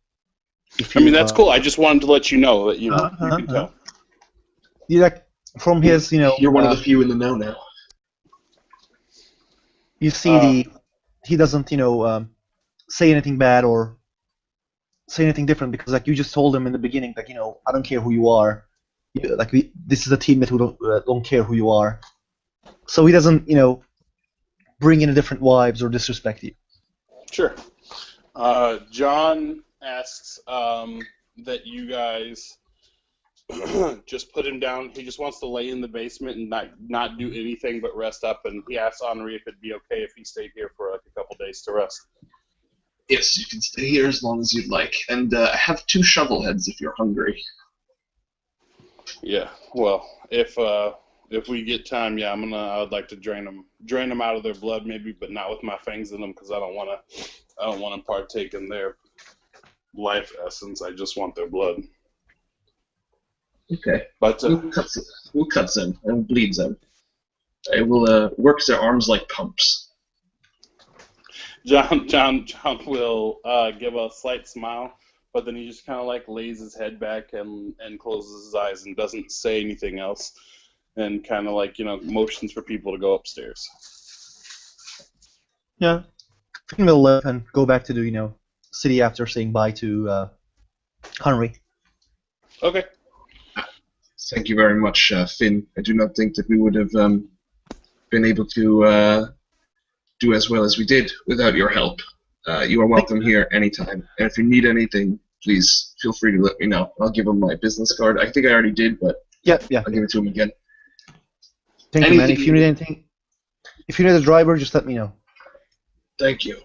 If I mean, that's cool. I just wanted to let you know that you can tell. You like from his, You're one of the few in the know now. You see he doesn't, say anything bad or say anything different because like you just told him in the beginning, like I don't care who you are. This is a teammate who don't care who you are. So he doesn't, bring in different vibes or disrespect you. Sure. John asks that you guys just put him down. He just wants to lay in the basement and not do anything but rest up. And he asks Henri if it'd be okay if he stayed here for like a couple days to rest. Yes, you can stay here as long as you'd like, and I have 2 shovel heads if you're hungry. Yeah. Well, if we get time, yeah, I'd like to drain them out of their blood, maybe, but not with my fangs in them, because I don't want to partake in their life essence. I just want their blood. Okay. But We'll cut them and bleed them. I will work their arms like pumps. John will give a slight smile, but then he just kind of like lays his head back and closes his eyes and doesn't say anything else, and kind of like motions for people to go upstairs. Yeah. Finn will leave and go back to the city after saying bye to Henry. Okay. Thank you very much, Finn. I do not think that we would have been able to do as well as we did without your help. You are welcome here anytime. And if you need anything, please feel free to let me know. I'll give him my business card. I think I already did, but Yeah. I'll give it to him again. Thank you, man. Anything If you need anything, if you need a driver, just let me know. Thank you.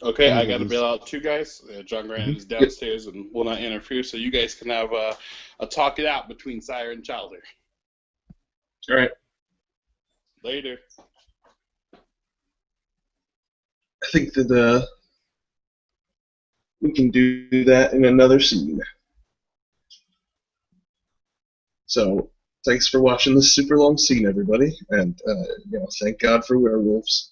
Okay, I Anything got to is- bail out too, guys. John Grant is downstairs and will not interfere, so you guys can have a talk it out between Sire and Childer. All right. Later. I think that we can do that in another scene. So, thanks for watching this super long scene, everybody, and thank God for werewolves.